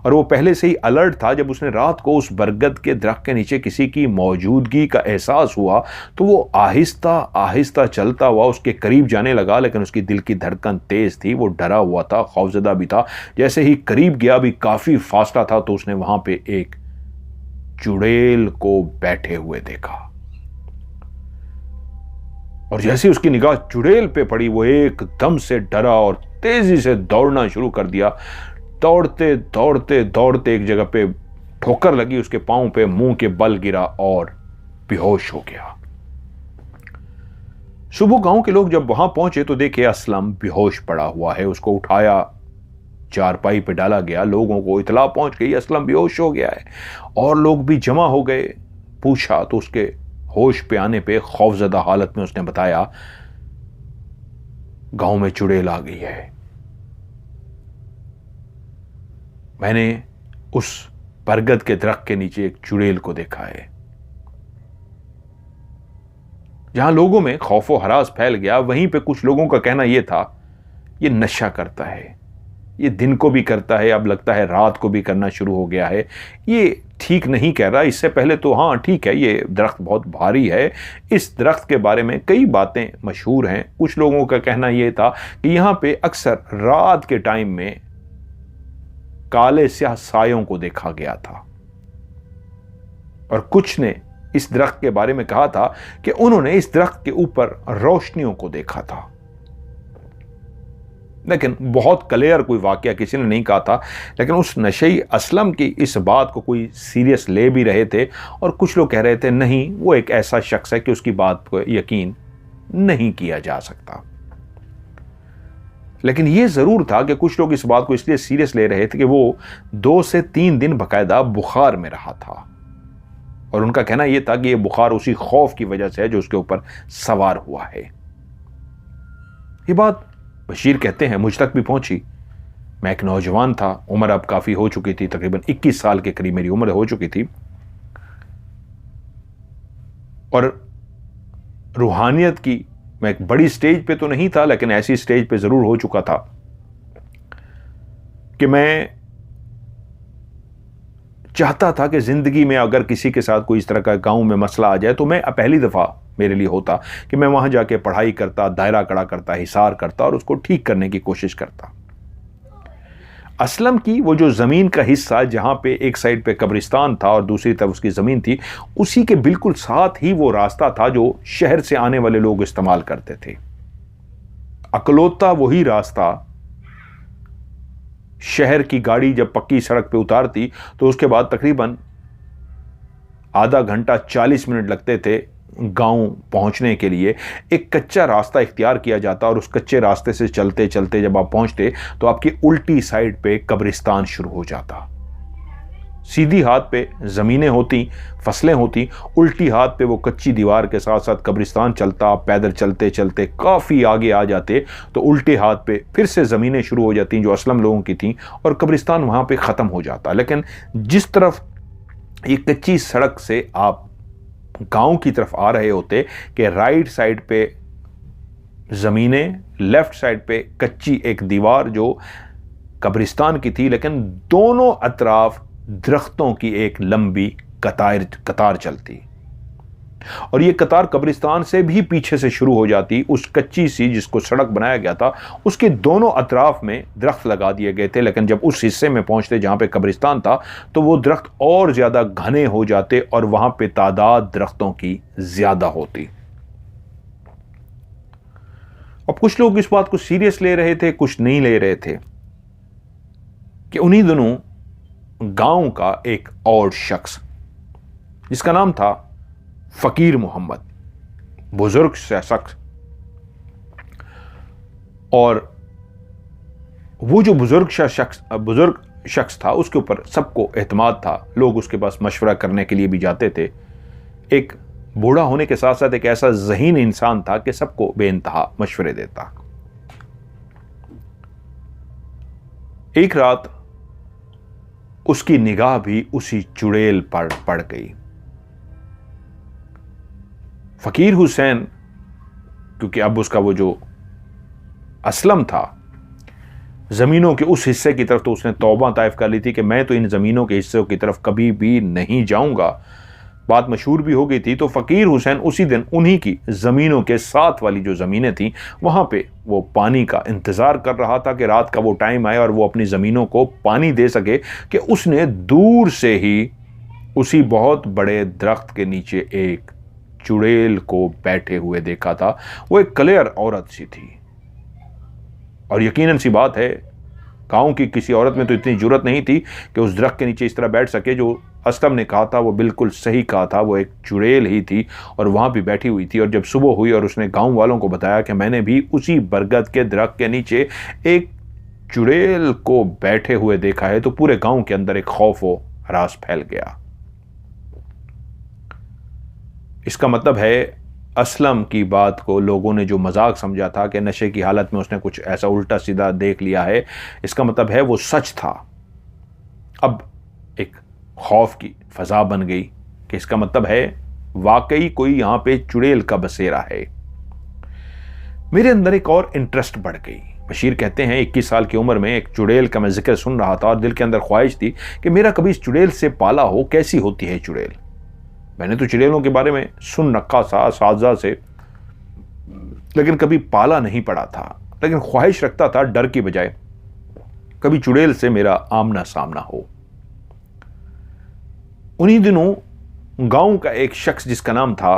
और वो पहले से ही अलर्ट था। जब उसने रात को उस बरगद के दरख्त के नीचे किसी की मौजूदगी का एहसास हुआ तो वो आहिस्ता आहिस्ता चलता हुआ उसके करीब जाने लगा, लेकिन उसकी दिल की धड़कन तेज थी, वो डरा हुआ था, खौफजदा भी था। जैसे ही करीब गया, भी काफी फासला था, तो उसने वहां पे एक चुड़ैल को बैठे हुए देखा। और जैसे उसकी निगाह चुड़ैल पे पड़ी, वो एकदम से डरा और तेजी से दौड़ना शुरू कर दिया। दौड़ते दौड़ते दौड़ते एक जगह पे ठोकर लगी उसके पांव पे, मुंह के बल गिरा और बेहोश हो गया। सुबह गांव के लोग जब वहां पहुंचे तो देखे असलम बेहोश पड़ा हुआ है। उसको उठाया, चारपाई पे डाला गया, लोगों को इतला पहुंच गई असलम बेहोश हो गया है, और लोग भी जमा हो गए। पूछा तो उसके होश पे आने पे खौफजदा हालत में उसने बताया, गांव में चुड़ैल आ गई है। मैंने उस बरगद के दरख्त के नीचे एक चुड़ैल को देखा है। जहां लोगों में खौफो हरास फैल गया, वहीं पे कुछ लोगों का कहना यह था, ये नशा करता है, ये दिन को भी करता है, अब लगता है रात को भी करना शुरू हो गया है, ये ठीक नहीं कह रहा। इससे पहले तो हाँ ठीक है, ये दरख्त बहुत भारी है। इस दरख्त के बारे में कई बातें मशहूर हैं। कुछ लोगों का कहना यह था कि यहां पे अक्सर रात के टाइम में काले स्याह सायों को देखा गया था, और कुछ ने इस दरख्त के बारे में कहा था कि उन्होंने इस दरख्त के ऊपर रोशनियों को देखा था। लेकिन बहुत क्लियर कोई वाकया किसी ने नहीं कहा था। लेकिन उस नशई असलम की इस बात को कोई सीरियस ले भी रहे थे, और कुछ लोग कह रहे थे नहीं, वो एक ऐसा शख्स है कि उसकी बात को यकीन नहीं किया जा सकता। लेकिन यह जरूर था कि कुछ लोग इस बात को इसलिए सीरियस ले रहे थे कि वो 2 से 3 दिन बाकायदा बुखार में रहा था, और उनका कहना यह था कि यह बुखार उसी खौफ की वजह से है जो उसके ऊपर सवार हुआ है। ये बात बशीर कहते हैं मुझ तक भी पहुंची। मैं एक नौजवान था, उम्र अब काफी हो चुकी थी, तकरीबन 21 साल के करीब मेरी उम्र हो चुकी थी, और रूहानियत की मैं एक बड़ी स्टेज पे तो नहीं था, लेकिन ऐसी स्टेज पे जरूर हो चुका था कि मैं चाहता था कि जिंदगी में अगर किसी के साथ कोई इस तरह का गांव में मसला आ जाए तो मैं पहली दफा मेरे लिए होता कि मैं वहां जाके पढ़ाई करता, दायरा कड़ा करता, हिसार करता और उसको ठीक करने की कोशिश करता। असलम की वो जो जमीन का हिस्सा जहां पे एक साइड पे कब्रिस्तान था और दूसरी तरफ उसकी जमीन थी, उसी के बिल्कुल साथ ही वो रास्ता था जो शहर से आने वाले लोग इस्तेमाल करते थे। अकलौता वही रास्ता, शहर की गाड़ी जब पक्की सड़क पे उतारती तो उसके बाद तकरीबन आधा घंटा 40 मिनट लगते थे गांव पहुंचने के लिए। एक कच्चा रास्ता इख्तियार किया जाता और उस कच्चे रास्ते से चलते चलते जब आप पहुंचते तो आपकी उल्टी साइड पे कब्रिस्तान शुरू हो जाता। सीधी हाथ पे जमीनें होती, फसलें होती, उल्टी हाथ पे वो कच्ची दीवार के साथ साथ कब्रिस्तान चलता। आप पैदल चलते चलते काफी आगे आ जाते तो उल्टे हाथ पे फिर से जमीनें शुरू हो जाती जो असलम लोगों की थी, और कब्रिस्तान वहां पे खत्म हो जाता। लेकिन जिस तरफ ये कच्ची सड़क से आप गांव की तरफ आ रहे होते कि राइट साइड पे जमीनें, लेफ्ट साइड पे कच्ची एक दीवार जो कब्रिस्तान की थी, लेकिन दोनों अतराफ दरख्तों की एक लंबी कतार चलती, और ये कतार कब्रिस्तान से भी पीछे से शुरू हो जाती। उस कच्ची सी जिसको सड़क बनाया गया था उसके दोनों अतराफ में दरख्त लगा दिए गए थे, लेकिन जब उस हिस्से में पहुंचते जहां पे कब्रिस्तान था तो वो दरख्त और ज्यादा घने हो जाते और वहां पे तादाद दरख्तों की ज्यादा होती। अब कुछ लोग इस बात को सीरियस ले रहे थे, कुछ नहीं ले रहे थे कि उन्हीं दिनों गांव का एक और शख्स जिसका नाम था फकीर मोहम्मद, बुजुर्ग शख्स, और वो जो बुजुर्ग शख्स था उसके ऊपर सबको एतमाद था। लोग उसके पास मशवरा करने के लिए भी जाते थे। एक बूढ़ा होने के साथ साथ एक ऐसा ज़हीन इंसान था कि सबको बेइंतहा मशवरे देता। एक रात उसकी निगाह भी उसी चुड़ैल पर पड़ गई। फकीर हुसैन, क्योंकि अब उसका वो जो असलम था, जमीनों के उस हिस्से की तरफ तो उसने तौबा ताइफ कर ली थी कि मैं तो इन जमीनों के हिस्सों की तरफ कभी भी नहीं जाऊंगा। बात मशहूर भी हो गई थी। तो फकीर हुसैन उसी दिन उन्हीं की जमीनों के साथ वाली जो जमीनें थी वहां पे वो पानी का इंतजार कर रहा था कि रात का वो टाइम आए और वो अपनी जमीनों को पानी दे सके। कि उसने दूर से ही उसी बहुत बड़े दरख्त के नीचे एक चुड़ैल को बैठे हुए देखा था। वो एक कलेर औरत सी थी, और यकीनन सी बात है गांव की किसी औरत में तो इतनी जुर्रत नहीं थी कि उस दरख्त के नीचे इस तरह बैठ सके। जो असलम ने कहा था वो बिल्कुल सही कहा था, वो एक चुड़ैल ही थी और वहां भी बैठी हुई थी। और जब सुबह हुई और उसने गांव वालों को बताया कि मैंने भी उसी बरगद के दरख्त के नीचे एक चुड़ैल को बैठे हुए देखा है, तो पूरे गांव के अंदर एक खौफ व हरास फैल गया। इसका मतलब है असलम की बात को लोगों ने जो मजाक समझा था कि नशे की हालत में उसने कुछ ऐसा उल्टा सीधा देख लिया है, इसका मतलब है वो सच था। अब एक खौफ की फजा बन गई कि इसका मतलब है वाकई कोई यहां पे चुड़ैल का बसेरा है। मेरे अंदर एक और इंटरेस्ट बढ़ गई। बशीर कहते हैं 21 साल की उम्र में एक चुड़ैल का मैं जिक्र सुन रहा था और दिल के अंदर ख्वाहिश थी कि मेरा कभी इस चुड़ैल से पाला हो। कैसी होती है चुड़ैल? मैंने तो चुड़ैलों के बारे में सुन रखा था साजा से, लेकिन कभी पाला नहीं पड़ा था। लेकिन ख्वाहिश रखता था डर की बजाय कभी चुड़ैल से मेरा आमना सामना हो। उन्हीं दिनों गांव का एक शख्स जिसका नाम था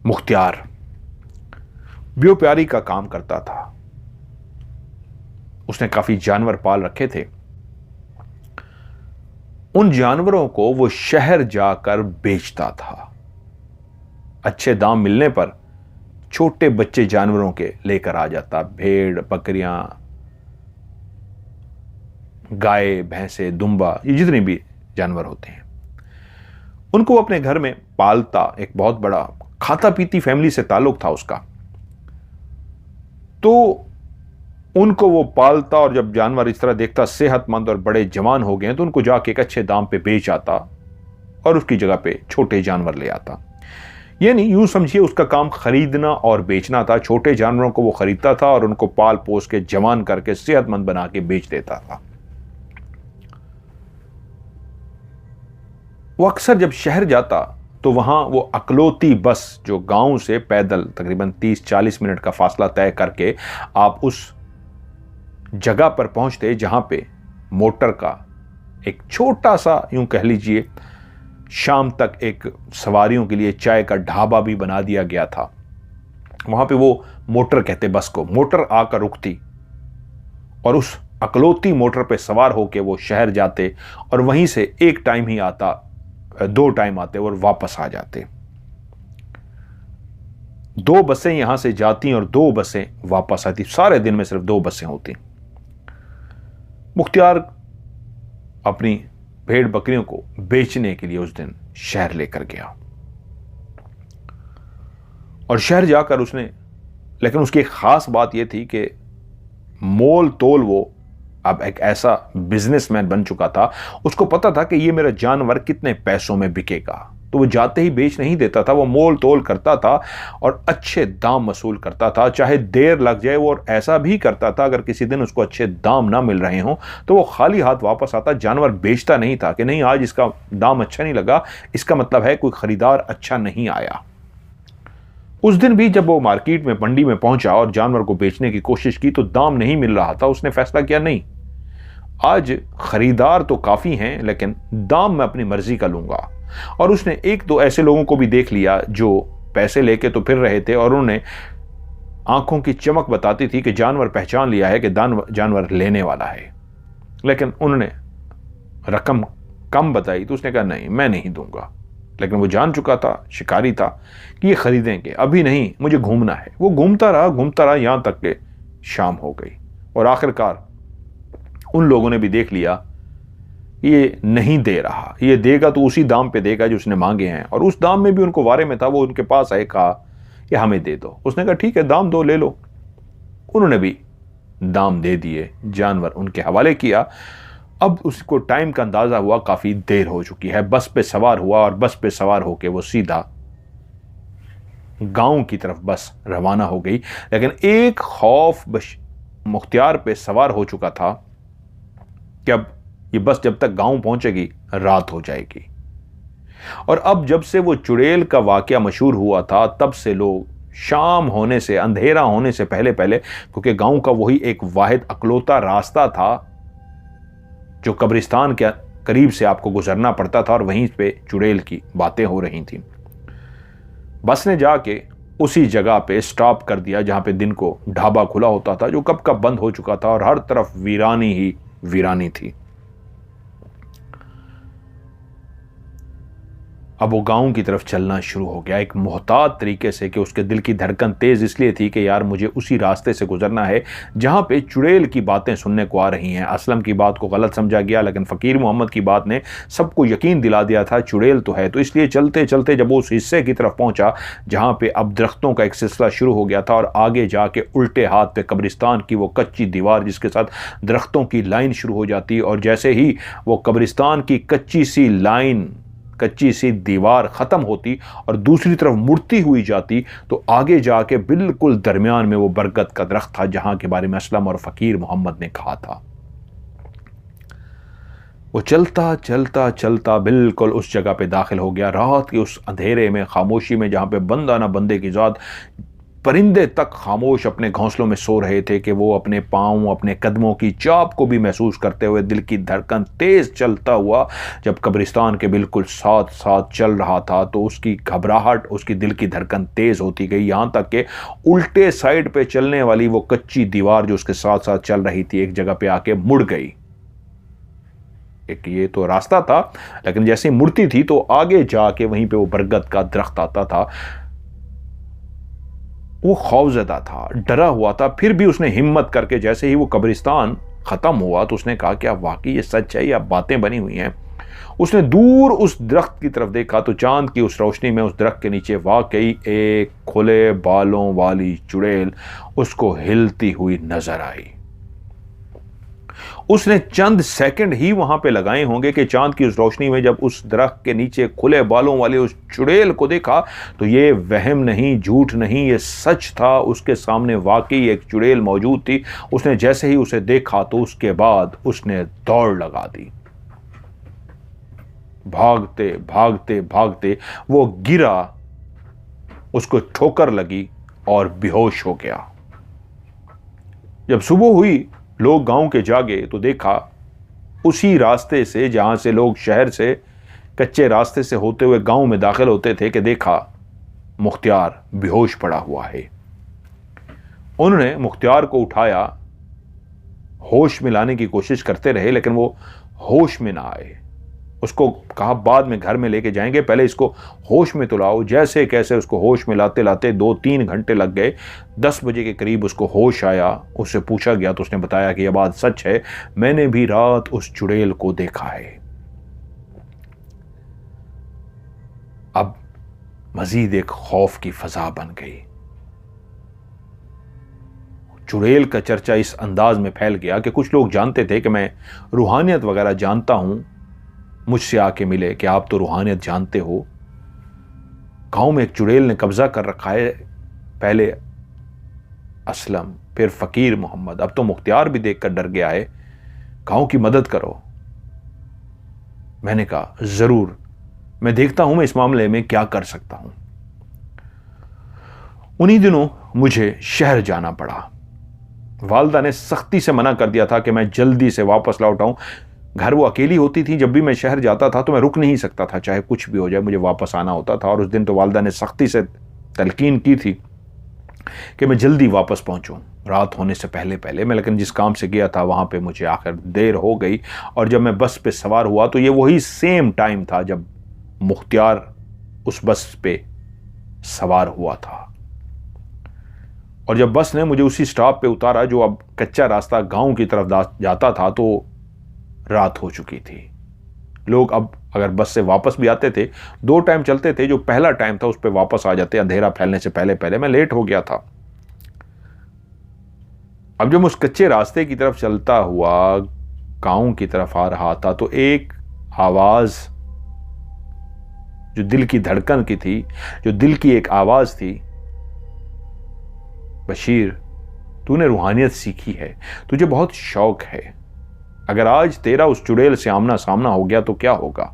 मुख्तियार, व्यापारी का काम करता था। उसने काफी जानवर पाल रखे थे। उन जानवरों को वो शहर जाकर बेचता था। अच्छे दाम मिलने पर छोटे बच्चे जानवरों के लेकर आ जाता। भेड़, बकरियां, गाय, भैंसे, दुम्बा, ये जितने भी जानवर होते हैं उनको अपने घर में पालता। एक बहुत बड़ा खाता पीती फैमिली से ताल्लुक था उसका, तो उनको वो पालता और जब जानवर इस तरह देखता सेहतमंद और बड़े जवान हो गए तो उनको जाके एक अच्छे दाम पे बेच आता और उसकी जगह पे छोटे जानवर ले आता। यानी यूं समझिए उसका काम खरीदना और बेचना था। छोटे जानवरों को वो खरीदता था और उनको पाल पोस के जवान करके सेहतमंद बना के बेच देता था। वो अक्सर जब शहर जाता तो वहां वो अकलौती बस, जो गांव से पैदल तकरीबन 30-40 मिनट का फासला तय करके आप उस जगह पर पहुंचते जहां पे मोटर का एक छोटा सा, यूं कह लीजिए शाम तक एक सवारियों के लिए चाय का ढाबा भी बना दिया गया था। वहां पे वो मोटर कहते बस को, मोटर आकर रुकती और उस अकलौती मोटर पे सवार होके वो शहर जाते और वहीं से एक टाइम ही आता, 2 टाइम आते और वापस आ जाते। 2 बसें यहां से जाती और 2 बसें वापस आती। सारे दिन में सिर्फ 2 बसें होती। मुख्तियार अपनी भेड़ बकरियों को बेचने के लिए उस दिन शहर लेकर गया और शहर जाकर उसने, लेकिन उसकी एक खास बात यह थी कि मोल तोल, वो अब एक ऐसा बिजनेसमैन बन चुका था, उसको पता था कि ये मेरा जानवर कितने पैसों में बिकेगा। तो वो जाते ही बेच नहीं देता था, वो मोल तोल करता था और अच्छे दाम वसूल करता था, चाहे देर लग जाए। वो और ऐसा भी करता था अगर किसी दिन उसको अच्छे दाम ना मिल रहे हों तो वो खाली हाथ वापस आता। जानवर बेचता नहीं था कि नहीं आज इसका दाम अच्छा नहीं लगा, इसका मतलब है कोई खरीदार अच्छा नहीं आया। उस दिन भी जब वो मार्केट में, मंडी में पहुंचा और जानवर को बेचने की कोशिश की तो दाम नहीं मिल रहा था। उसने फैसला किया नहीं, आज खरीदार तो काफी हैं लेकिन दाम मैं अपनी मर्जी का लूंगा। और उसने 1-2 ऐसे लोगों को भी देख लिया जो पैसे लेके तो फिर रहे थे और उन्होंने आंखों की चमक बताती थी कि जानवर पहचान लिया है कि जानवर लेने वाला है, लेकिन उन्होंने रकम कम बताई तो उसने कहा नहीं मैं नहीं दूंगा। लेकिन वो जान चुका था, शिकारी था, कि ये खरीदेंगे, अभी नहीं, मुझे घूमना है। वो घूमता रहा यहां तक के शाम हो गई और आखिरकार उन लोगों ने भी देख लिया ये नहीं दे रहा, ये देगा तो उसी दाम पे देगा जो उसने मांगे हैं, और उस दाम में भी उनको वारे में था। वो उनके पास आए, कहा ये हमें दे दो। उसने कहा ठीक है दाम दो, ले लो। उन्होंने भी दाम दे दिए, जानवर उनके हवाले किया। अब उसको टाइम का अंदाजा हुआ काफी देर हो चुकी है। बस पे सवार हुआ और बस पे सवार होके वो सीधा गांव की तरफ बस रवाना हो गई। लेकिन एक खौफ मुख्तियार पे सवार हो चुका था कि अब ये बस जब तक गांव पहुंचेगी रात हो जाएगी। और अब जब से वो चुड़ैल का वाकया मशहूर हुआ था तब से लोग शाम होने से, अंधेरा होने से पहले पहले, क्योंकि गांव का वही एक वाहिद अकलौता रास्ता था जो कब्रिस्तान के करीब से आपको गुजरना पड़ता था और वहीं पे चुड़ैल की बातें हो रही थी, बस ने जाके उसी जगह पे स्टॉप कर दिया जहां पे दिन को ढाबा खुला होता था जो कब कब बंद हो चुका था और हर तरफ वीरानी ही वीरानी थी। अब वो गांव की तरफ चलना शुरू हो गया एक मोहतात तरीके से, कि उसके दिल की धड़कन तेज इसलिए थी कि यार मुझे उसी रास्ते से गुजरना है जहां पे चुड़ैल की बातें सुनने को आ रही हैं। असलम की बात को गलत समझा गया, लेकिन फ़कीर मोहम्मद की बात ने सबको यकीन दिला दिया था चुड़ैल तो है। तो इसलिए चलते चलते जब वो उस हिस्से की तरफ पहुंचा जहां पे अब दरख्तों का एक सिलसिला शुरू हो गया था और आगे जाके उल्टे हाथ पे कब्रिस्तान की वो कच्ची दीवार जिसके साथ दरख्तों की लाइन शुरू हो जाती, और जैसे ही वो कब्रिस्तान की कच्ची सी लाइन, कच्ची सी दीवार खत्म होती और दूसरी तरफ मुड़ती हुई जाती तो आगे जाके बिल्कुल दरमियान में वो बरगद का दरख्त था जहां के बारे में असलम और फकीर मोहम्मद ने कहा था। वो चलता चलता चलता बिल्कुल उस जगह पे दाखिल हो गया, रात के उस अंधेरे में, खामोशी में, जहां पे बंदा ना बंदे की जात, परिंदे तक खामोश अपने घोंसलों में सो रहे थे कि वो अपने पांव, अपने कदमों की चाप को भी महसूस करते हुए दिल की धड़कन तेज चलता हुआ जब कब्रिस्तान के बिल्कुल साथ साथ चल रहा था तो उसकी घबराहट, उसकी दिल की धड़कन तेज होती गई, यहां तक कि उल्टे साइड पे चलने वाली वो कच्ची दीवार जो उसके साथ साथ चल रही थी एक जगह पे आके मुड़ गई। एक ये तो रास्ता था, लेकिन जैसे मुड़ती थी तो आगे जाके वहीं पे वो बरगद का दरख्त आता था। वो खौफजदा था, डरा हुआ था, फिर भी उसने हिम्मत करके, जैसे ही वो कब्रिस्तान खत्म हुआ तो उसने कहा क्या वाकई ये सच है या बातें बनी हुई हैं। उसने दूर उस दरख्त की तरफ देखा तो चांद की उस रोशनी में उस दरख्त के नीचे वाकई एक खुले बालों वाली चुड़ैल उसको हिलती हुई नजर आई। उसने चंद सेकंड ही वहां पे लगाए होंगे कि चांद की उस रोशनी में जब उस दरख्त के नीचे खुले बालों वाले उस चुड़ैल को देखा तो ये वहम नहीं, झूठ नहीं, ये सच था। उसके सामने वाकई एक चुड़ैल मौजूद थी। उसने जैसे ही उसे देखा तो उसके बाद उसने दौड़ लगा दी। भागते भागते भागते वो गिरा, उसको ठोकर लगी और बेहोश हो गया। जब सुबह हुई लोग गांव के जागे तो देखा उसी रास्ते से जहां से लोग शहर से कच्चे रास्ते से होते हुए गांव में दाखिल होते थे कि देखा मुख्तियार बेहोश पड़ा हुआ है। उन्होंने मुख्तियार को उठाया, होश में लाने की कोशिश करते रहे लेकिन वो होश में ना आए। उसको कहा बाद में घर में लेके जाएंगे, पहले इसको होश में तो लाओ। जैसे कैसे उसको होश में लाते लाते 2-3 घंटे लग गए। 10 बजे के करीब उसको होश आया। उससे पूछा गया तो उसने बताया कि यह बात सच है, मैंने भी रात उस चुड़ैल को देखा है। अब मजीद एक खौफ की फजा बन गई। चुड़ैल का चर्चा इस अंदाज में फैल गया कि कुछ लोग जानते थे कि मैं रूहानियत वगैरह जानता हूं, मुझसे आके मिले कि आप तो रूहानियत जानते हो। गांव में एक चुड़ैल ने कब्जा कर रखा है, पहले असलम फिर फकीर मोहम्मद, अब तो मुख्तियार भी देखकर डर गया है, गांव की मदद करो। मैंने कहा जरूर, मैं देखता हूं मैं इस मामले में क्या कर सकता हूं। उन्हीं दिनों मुझे शहर जाना पड़ा। वालदा ने सख्ती से मना कर दिया था कि मैं जल्दी से वापस लौट आऊं। घर वो अकेली होती थी, जब भी मैं शहर जाता था तो मैं रुक नहीं सकता था, चाहे कुछ भी हो जाए मुझे वापस आना होता था। और उस दिन तो वालदा ने सख्ती से तलकीन की थी कि मैं जल्दी वापस पहुंचूं रात होने से पहले पहले मैं, लेकिन जिस काम से गया था वहां पे मुझे आखिर देर हो गई। और जब मैं बस पे सवार हुआ तो ये वही सेम टाइम था जब मुख्तियार उस बस पे सवार हुआ था। और जब बस ने मुझे उसी स्टॉप पे उतारा जो अब कच्चा रास्ता गांव की तरफ जाता था, तो रात हो चुकी थी। लोग अब अगर बस से वापस भी आते थे, 2 टाइम चलते थे, जो पहला टाइम था उस पर वापस आ जाते अंधेरा फैलने से पहले पहले। मैं लेट हो गया था। अब जब उस कच्चे रास्ते की तरफ चलता हुआ गांव की तरफ आ रहा था तो एक आवाज जो दिल की धड़कन की थी, जो दिल की एक आवाज थी, बशीर तूने रूहानियत सीखी है, तुझे बहुत शौक है, अगर आज तेरा उस चुड़ैल से आमना सामना हो गया तो क्या होगा?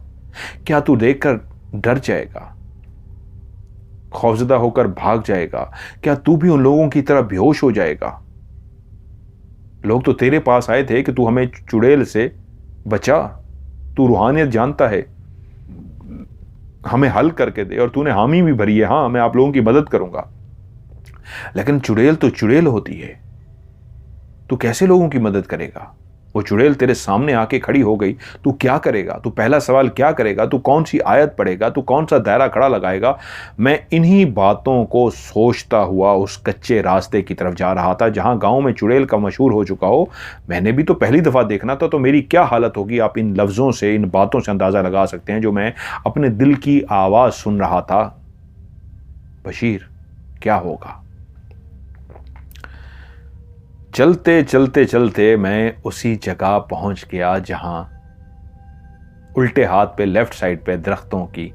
क्या तू देखकर डर जाएगा, खौफजदा होकर भाग जाएगा? क्या तू भी उन लोगों की तरह बेहोश हो जाएगा? लोग तो तेरे पास आए थे कि तू हमें चुड़ैल से बचा, तू रूहानियत जानता है, हमें हल करके दे, और तूने हामी भी भरी है, हाँ मैं आप लोगों की मदद करूंगा। लेकिन चुड़ैल तो चुड़ैल होती है, तू कैसे लोगों की मदद करेगा? वो चुड़ैल तेरे सामने आके खड़ी हो गई, तू क्या करेगा? तू पहला सवाल क्या करेगा? तू कौन सी आयत पढ़ेगा? तू कौन सा दायरा खड़ा लगाएगा? मैं इन्हीं बातों को सोचता हुआ उस कच्चे रास्ते की तरफ जा रहा था जहां गांव में चुड़ैल का मशहूर हो चुका हो। मैंने भी तो पहली दफा देखना था, तो मेरी क्या हालत होगी आप इन लफ्जों से, इन बातों से अंदाजा लगा सकते हैं जो मैं अपने दिल की आवाज सुन रहा था। बशीर क्या होगा? चलते चलते चलते मैं उसी जगह पहुंच गया जहां उल्टे हाथ पे लेफ्ट साइड पे दरख्तों की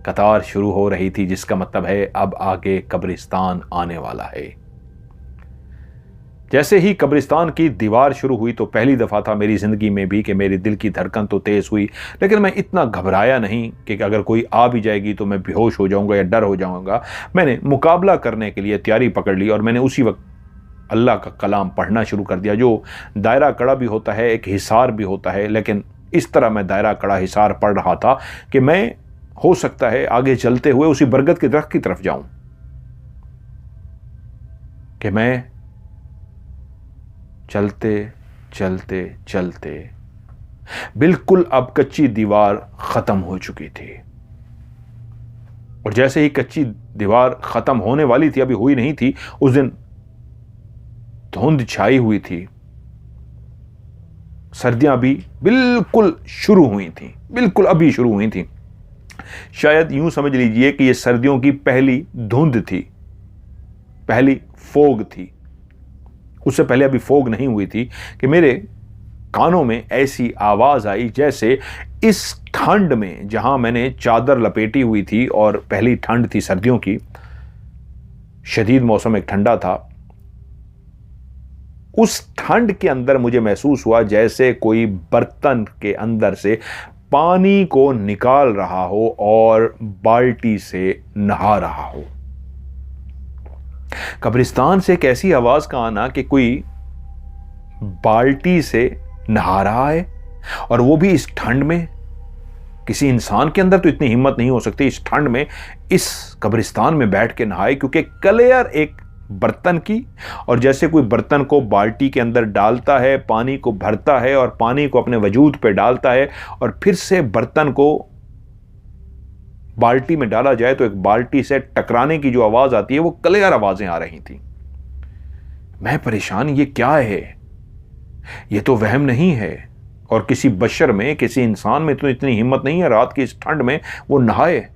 कतार शुरू हो रही थी, जिसका मतलब है अब आगे कब्रिस्तान आने वाला है। जैसे ही कब्रिस्तान की दीवार शुरू हुई तो पहली दफा था मेरी जिंदगी में भी कि मेरे दिल की धड़कन तो तेज हुई, लेकिन मैं इतना घबराया नहीं कि अगर कोई आ भी जाएगी तो मैं बेहोश हो जाऊंगा या डर हो जाऊंगा। मैंने मुकाबला करने के लिए तैयारी पकड़ ली और मैंने उसी वक्त अल्लाह का कलाम पढ़ना शुरू कर दिया। जो दायरा कड़ा भी होता है, एक हिसार भी होता है, लेकिन इस तरह मैं दायरा कड़ा हिसार पढ़ रहा था कि मैं हो सकता है आगे चलते हुए उसी बरगद के दरख्त की तरफ जाऊं, कि मैं चलते चलते चलते बिल्कुल अब कच्ची दीवार खत्म हो चुकी थी। और जैसे ही कच्ची दीवार खत्म होने वाली थी, अभी हुई नहीं थी, उस दिन धुंध छाई हुई थी, सर्दियां भी बिल्कुल शुरू हुई थी, बिल्कुल अभी शुरू हुई थी। शायद यूं समझ लीजिए कि यह सर्दियों की पहली धुंध थी, पहली फोग थी। उससे पहले अभी फोग नहीं हुई थी कि मेरे कानों में ऐसी आवाज आई जैसे इस ठंड में, जहां मैंने चादर लपेटी हुई थी और पहली ठंड थी सर्दियों की, शदीद मौसम एक ठंडा था, उस ठंड के अंदर मुझे महसूस हुआ जैसे कोई बर्तन के अंदर से पानी को निकाल रहा हो और बाल्टी से नहा रहा हो। कब्रिस्तान से एक ऐसी आवाज का आना कि कोई बाल्टी से नहा रहा है, और वो भी इस ठंड में। किसी इंसान के अंदर तो इतनी हिम्मत नहीं हो सकती इस ठंड में इस कब्रिस्तान में बैठ के नहाए, क्योंकि क्लियर एक बर्तन की, और जैसे कोई बर्तन को बाल्टी के अंदर डालता है, पानी को भरता है और पानी को अपने वजूद पे डालता है, और फिर से बर्तन को बाल्टी में डाला जाए तो एक बाल्टी से टकराने की जो आवाज आती है वो क्लियर आवाजें आ रही थी। मैं परेशान, ये क्या है? ये तो वहम नहीं है, और किसी बशर में, किसी इंसान में तो इतनी हिम्मत नहीं है रात की इस ठंड में वो नहाए।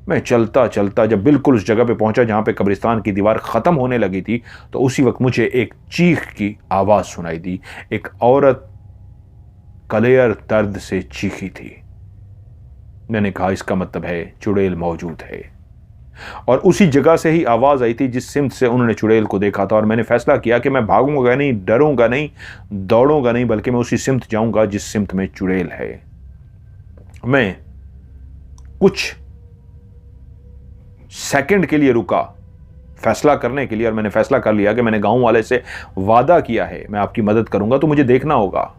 मैं चलता चलता जब बिल्कुल उस जगह पे पहुंचा जहां पे कब्रिस्तान की दीवार खत्म होने लगी थी, तो उसी वक्त मुझे एक चीख की आवाज सुनाई दी। एक औरत क्लियर दर्द से चीखी थी। मैंने कहा इसका मतलब है चुड़ैल मौजूद है, और उसी जगह से ही आवाज आई थी जिस सिमत से उन्होंने चुड़ैल को देखा था। और मैंने फैसला किया कि मैं भागूंगा नहीं, डरूंगा नहीं, दौड़ूंगा नहीं, बल्कि मैं उसी सिमत जाऊंगा जिस सिमत में चुड़ैल है। मैं कुछ सेकंड के लिए रुका फैसला करने के लिए, और मैंने फैसला कर लिया कि मैंने गांव वाले से वादा किया है मैं आपकी मदद करूंगा, तो मुझे देखना होगा,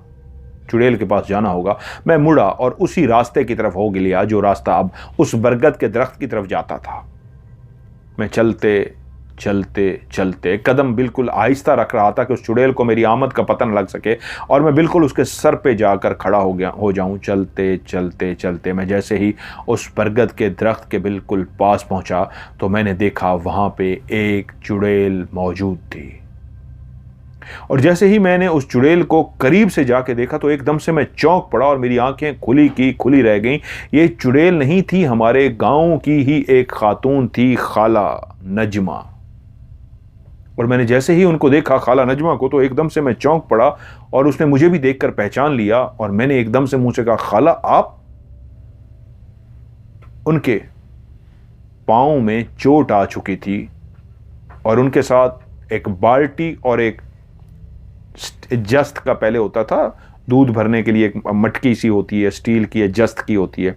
चुड़ैल के पास जाना होगा। मैं मुड़ा और उसी रास्ते की तरफ हो गया जो रास्ता अब उस बरगद के दरख्त की तरफ जाता था। मैं चलते चलते चलते कदम बिल्कुल आहिस्ता रख रहा था कि उस चुड़ैल को मेरी आमद का पता न लग सके और मैं बिल्कुल उसके सर पे जाकर खड़ा हो जाऊं। चलते चलते चलते मैं जैसे ही उस बरगद के दरख्त के बिल्कुल पास पहुंचा तो मैंने देखा वहां पे एक चुड़ैल मौजूद थी। और जैसे ही मैंने उस चुड़ैल को करीब से जाके देखा तो एकदम से मैं चौंक पड़ा और मेरी आंखें खुली की खुली रह गईं। ये चुड़ैल नहीं थी, हमारे गांव की ही एक खातून थी, खाला नजमा। और मैंने जैसे ही उनको देखा, खाला नजमा को, तो एकदम से मैं चौंक पड़ा और उसने मुझे भी देखकर पहचान लिया और मैंने एकदम से मुंह से कहा, खाला आप? उनके पांव में चोट आ चुकी थी और उनके साथ एक बाल्टी और एक जस्त का, पहले होता था दूध भरने के लिए एक मटकी सी होती है, स्टील की है, जस्त की होती है,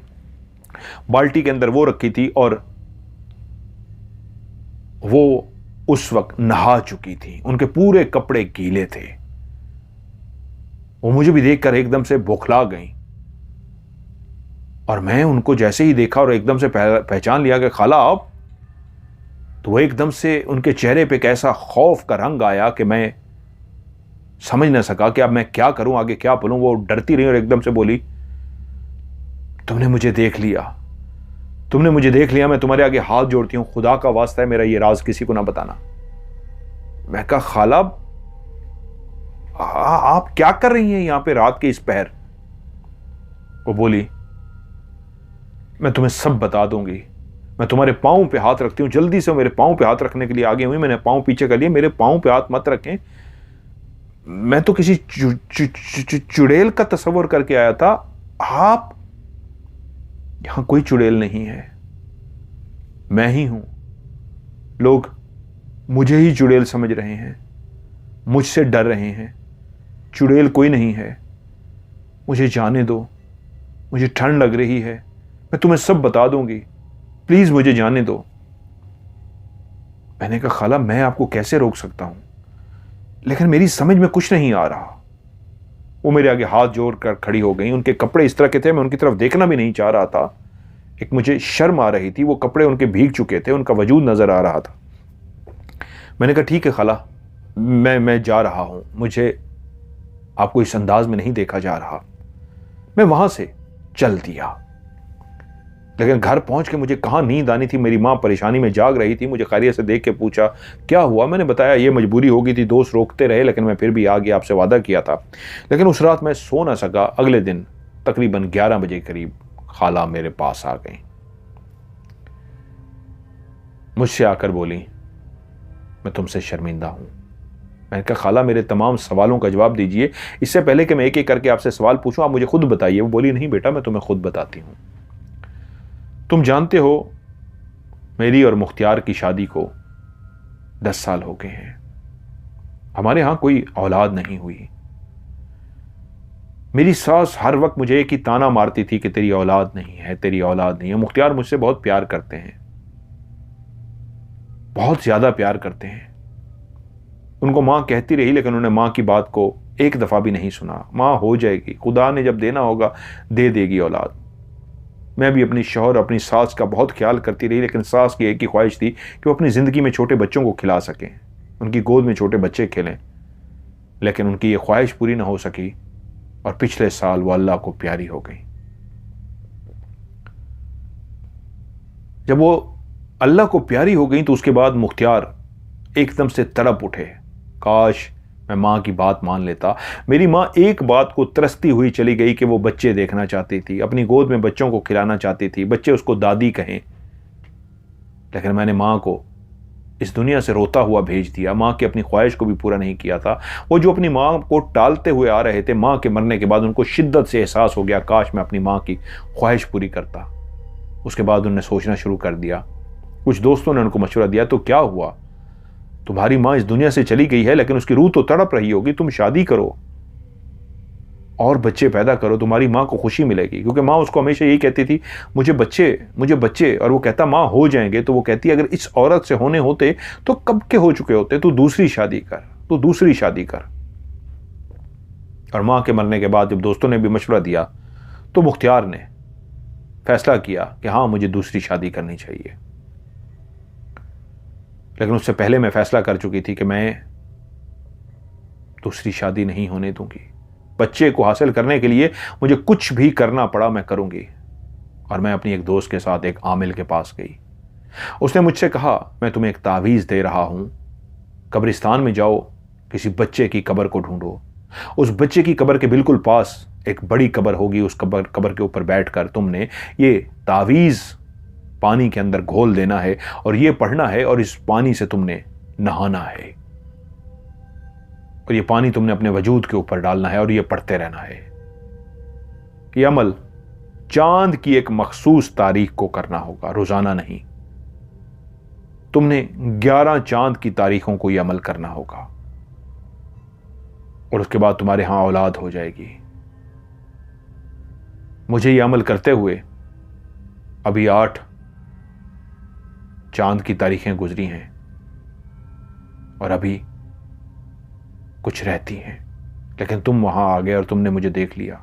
बाल्टी के अंदर वो रखी थी और वो उस वक्त नहा चुकी थी। उनके पूरे कपड़े गीले थे। वो मुझे भी देखकर एकदम से बौखला गई और मैं उनको जैसे ही देखा और एकदम से पहचान लिया कि खाला आप, तो वो एकदम से उनके चेहरे पे कैसा खौफ का रंग आया कि मैं समझ ना सका कि अब मैं क्या करूं, आगे क्या बोलूं। वो डरती रही और एकदम से बोली, तुमने मुझे देख लिया, तुमने मुझे देख लिया, मैं तुम्हारे आगे हाथ जोड़ती हूं, खुदा का वास्ता है मेरा ये राज किसी को ना बताना। मैं कहा, खाला आप क्या कर रही हैं यहां पे रात के इस पहर? वो बोली, मैं तुम्हें सब बता दूंगी, मैं तुम्हारे पांव पे हाथ रखती हूं। जल्दी से मेरे पांव पे हाथ रखने के लिए आगे हुई। मैंने पांव पीछे कर लिए, मेरे पांव पे हाथ मत रखें, मैं तो किसी चुड़ैल का तस्वर करके आया था, आप? यहां कोई चुड़ैल नहीं है, मैं ही हूं। लोग मुझे ही चुड़ैल समझ रहे हैं, मुझसे डर रहे हैं। चुड़ैल कोई नहीं है, मुझे जाने दो, मुझे ठंड लग रही है, मैं तुम्हें सब बता दूंगी, प्लीज मुझे जाने दो। मैंने कहा, खाला मैं आपको कैसे रोक सकता हूं, लेकिन मेरी समझ में कुछ नहीं आ रहा। वो मेरे आगे हाथ जोड़कर खड़ी हो गई। उनके कपड़े इस तरह के थे, मैं उनकी तरफ देखना भी नहीं चाह रहा था। एक मुझे शर्म आ रही थी, वो कपड़े उनके भीग चुके थे, उनका वजूद नजर आ रहा था। मैंने कहा, ठीक है खाला, मैं जा रहा हूं, मुझे आपको इस अंदाज में नहीं देखा जा रहा। मैं वहां से चल दिया। लेकिन घर पहुंच के मुझे कहां नींद आनी थी। मेरी मां परेशानी में जाग रही थी। मुझे खैरियत से देख के पूछा, क्या हुआ? मैंने बताया, ये मजबूरी हो गई थी, दोस्त रोकते रहे, लेकिन मैं फिर भी आ गया, आपसे वादा किया था। लेकिन उस रात मैं सो ना सका। अगले दिन तकरीबन 11 बजे करीब खाला मेरे पास आ गई। मुझसे आकर बोली, मैं तुमसे शर्मिंदा हूं। मैंने कहा, खाला मेरे तमाम सवालों का जवाब दीजिए, इससे पहले कि मैं एक एक करके आपसे सवाल पूछूं, आप मुझे खुद बताइए। वो बोली, नहीं बेटा, मैं तुम्हें खुद बताती हूं। तुम जानते हो, मेरी और मुख्तियार की शादी को 10 साल हो गए हैं। हमारे यहां कोई औलाद नहीं हुई। मेरी सास हर वक्त मुझे एक ही ताना मारती थी कि तेरी औलाद नहीं है, तेरी औलाद नहीं है। मुख्तियार मुझसे बहुत प्यार करते हैं, बहुत ज्यादा प्यार करते हैं। उनको मां कहती रही, लेकिन उन्होंने मां की बात को एक दफा भी नहीं सुना। मां हो जाएगी, खुदा ने जब देना होगा दे देगी औलाद। मैं भी अपनी शौहर, अपनी सास का बहुत ख्याल करती रही, लेकिन सास की एक ही ख्वाहिश थी कि वो अपनी ज़िंदगी में छोटे बच्चों को खिला सकें, उनकी गोद में छोटे बच्चे खेलें। लेकिन उनकी ये ख्वाहिश पूरी ना हो सकी और पिछले साल वो अल्लाह को प्यारी हो गई। जब वो अल्लाह को प्यारी हो गई तो उसके बाद मुख्तियार एकदम से तड़प उठे, काश मैं मां की बात मान लेता। मेरी मां एक बात को तरसती हुई चली गई कि वो बच्चे देखना चाहती थी, अपनी गोद में बच्चों को खिलाना चाहती थी, बच्चे उसको दादी कहें। लेकिन मैंने मां को इस दुनिया से रोता हुआ भेज दिया। मां की अपनी ख्वाहिश को भी पूरा नहीं किया था। वो जो अपनी मां को टालते हुए आ रहे थे, मां के मरने के बाद उनको शिद्दत से एहसास हो गया, काश मैं अपनी मां की ख्वाहिश पूरी करता। उसके बाद उन्होंने सोचना शुरू कर दिया। कुछ दोस्तों ने उनको मशवरा दिया, तो क्या हुआ, तुम्हारी मां इस दुनिया से चली गई है, लेकिन उसकी रूह तो तड़प रही होगी, तुम शादी करो और बच्चे पैदा करो, तुम्हारी मां को खुशी मिलेगी। क्योंकि मां उसको हमेशा यही कहती थी, मुझे बच्चे। और वो कहता, मां हो जाएंगे। तो वो कहती, अगर इस औरत से होने होते तो कब के हो चुके होते, तू दूसरी शादी कर। और मां के मरने के बाद जब दोस्तों ने भी मशवरा दिया तो मुख्तियार ने फैसला किया कि हाँ, मुझे दूसरी शादी करनी चाहिए। लेकिन उससे पहले मैं फैसला कर चुकी थी कि मैं दूसरी शादी नहीं होने दूंगी। बच्चे को हासिल करने के लिए मुझे कुछ भी करना पड़ा मैं करूंगी। और मैं अपनी एक दोस्त के साथ एक आमिल के पास गई। उसने मुझसे कहा, मैं तुम्हें एक तावीज़ दे रहा हूं, कब्रिस्तान में जाओ, किसी बच्चे की कब्र को ढूंढो, उस बच्चे की कब्र के बिल्कुल पास एक बड़ी कब्र होगी, उस कब्र के ऊपर बैठकर तुमने ये तावीज़ पानी के अंदर घोल देना है और ये पढ़ना है और इस पानी से तुमने नहाना है और ये पानी तुमने अपने वजूद के ऊपर डालना है और ये पढ़ते रहना है। ये अमल चांद की एक मखसूस तारीख को करना होगा, रोजाना नहीं। तुमने 11 चांद की तारीखों को यह अमल करना होगा और उसके बाद तुम्हारे यहां औलाद हो जाएगी। मुझे यह अमल करते हुए अभी 8 चांद की तारीखें गुजरी हैं और अभी कुछ रहती हैं, लेकिन तुम वहां आ गए और तुमने मुझे देख लिया।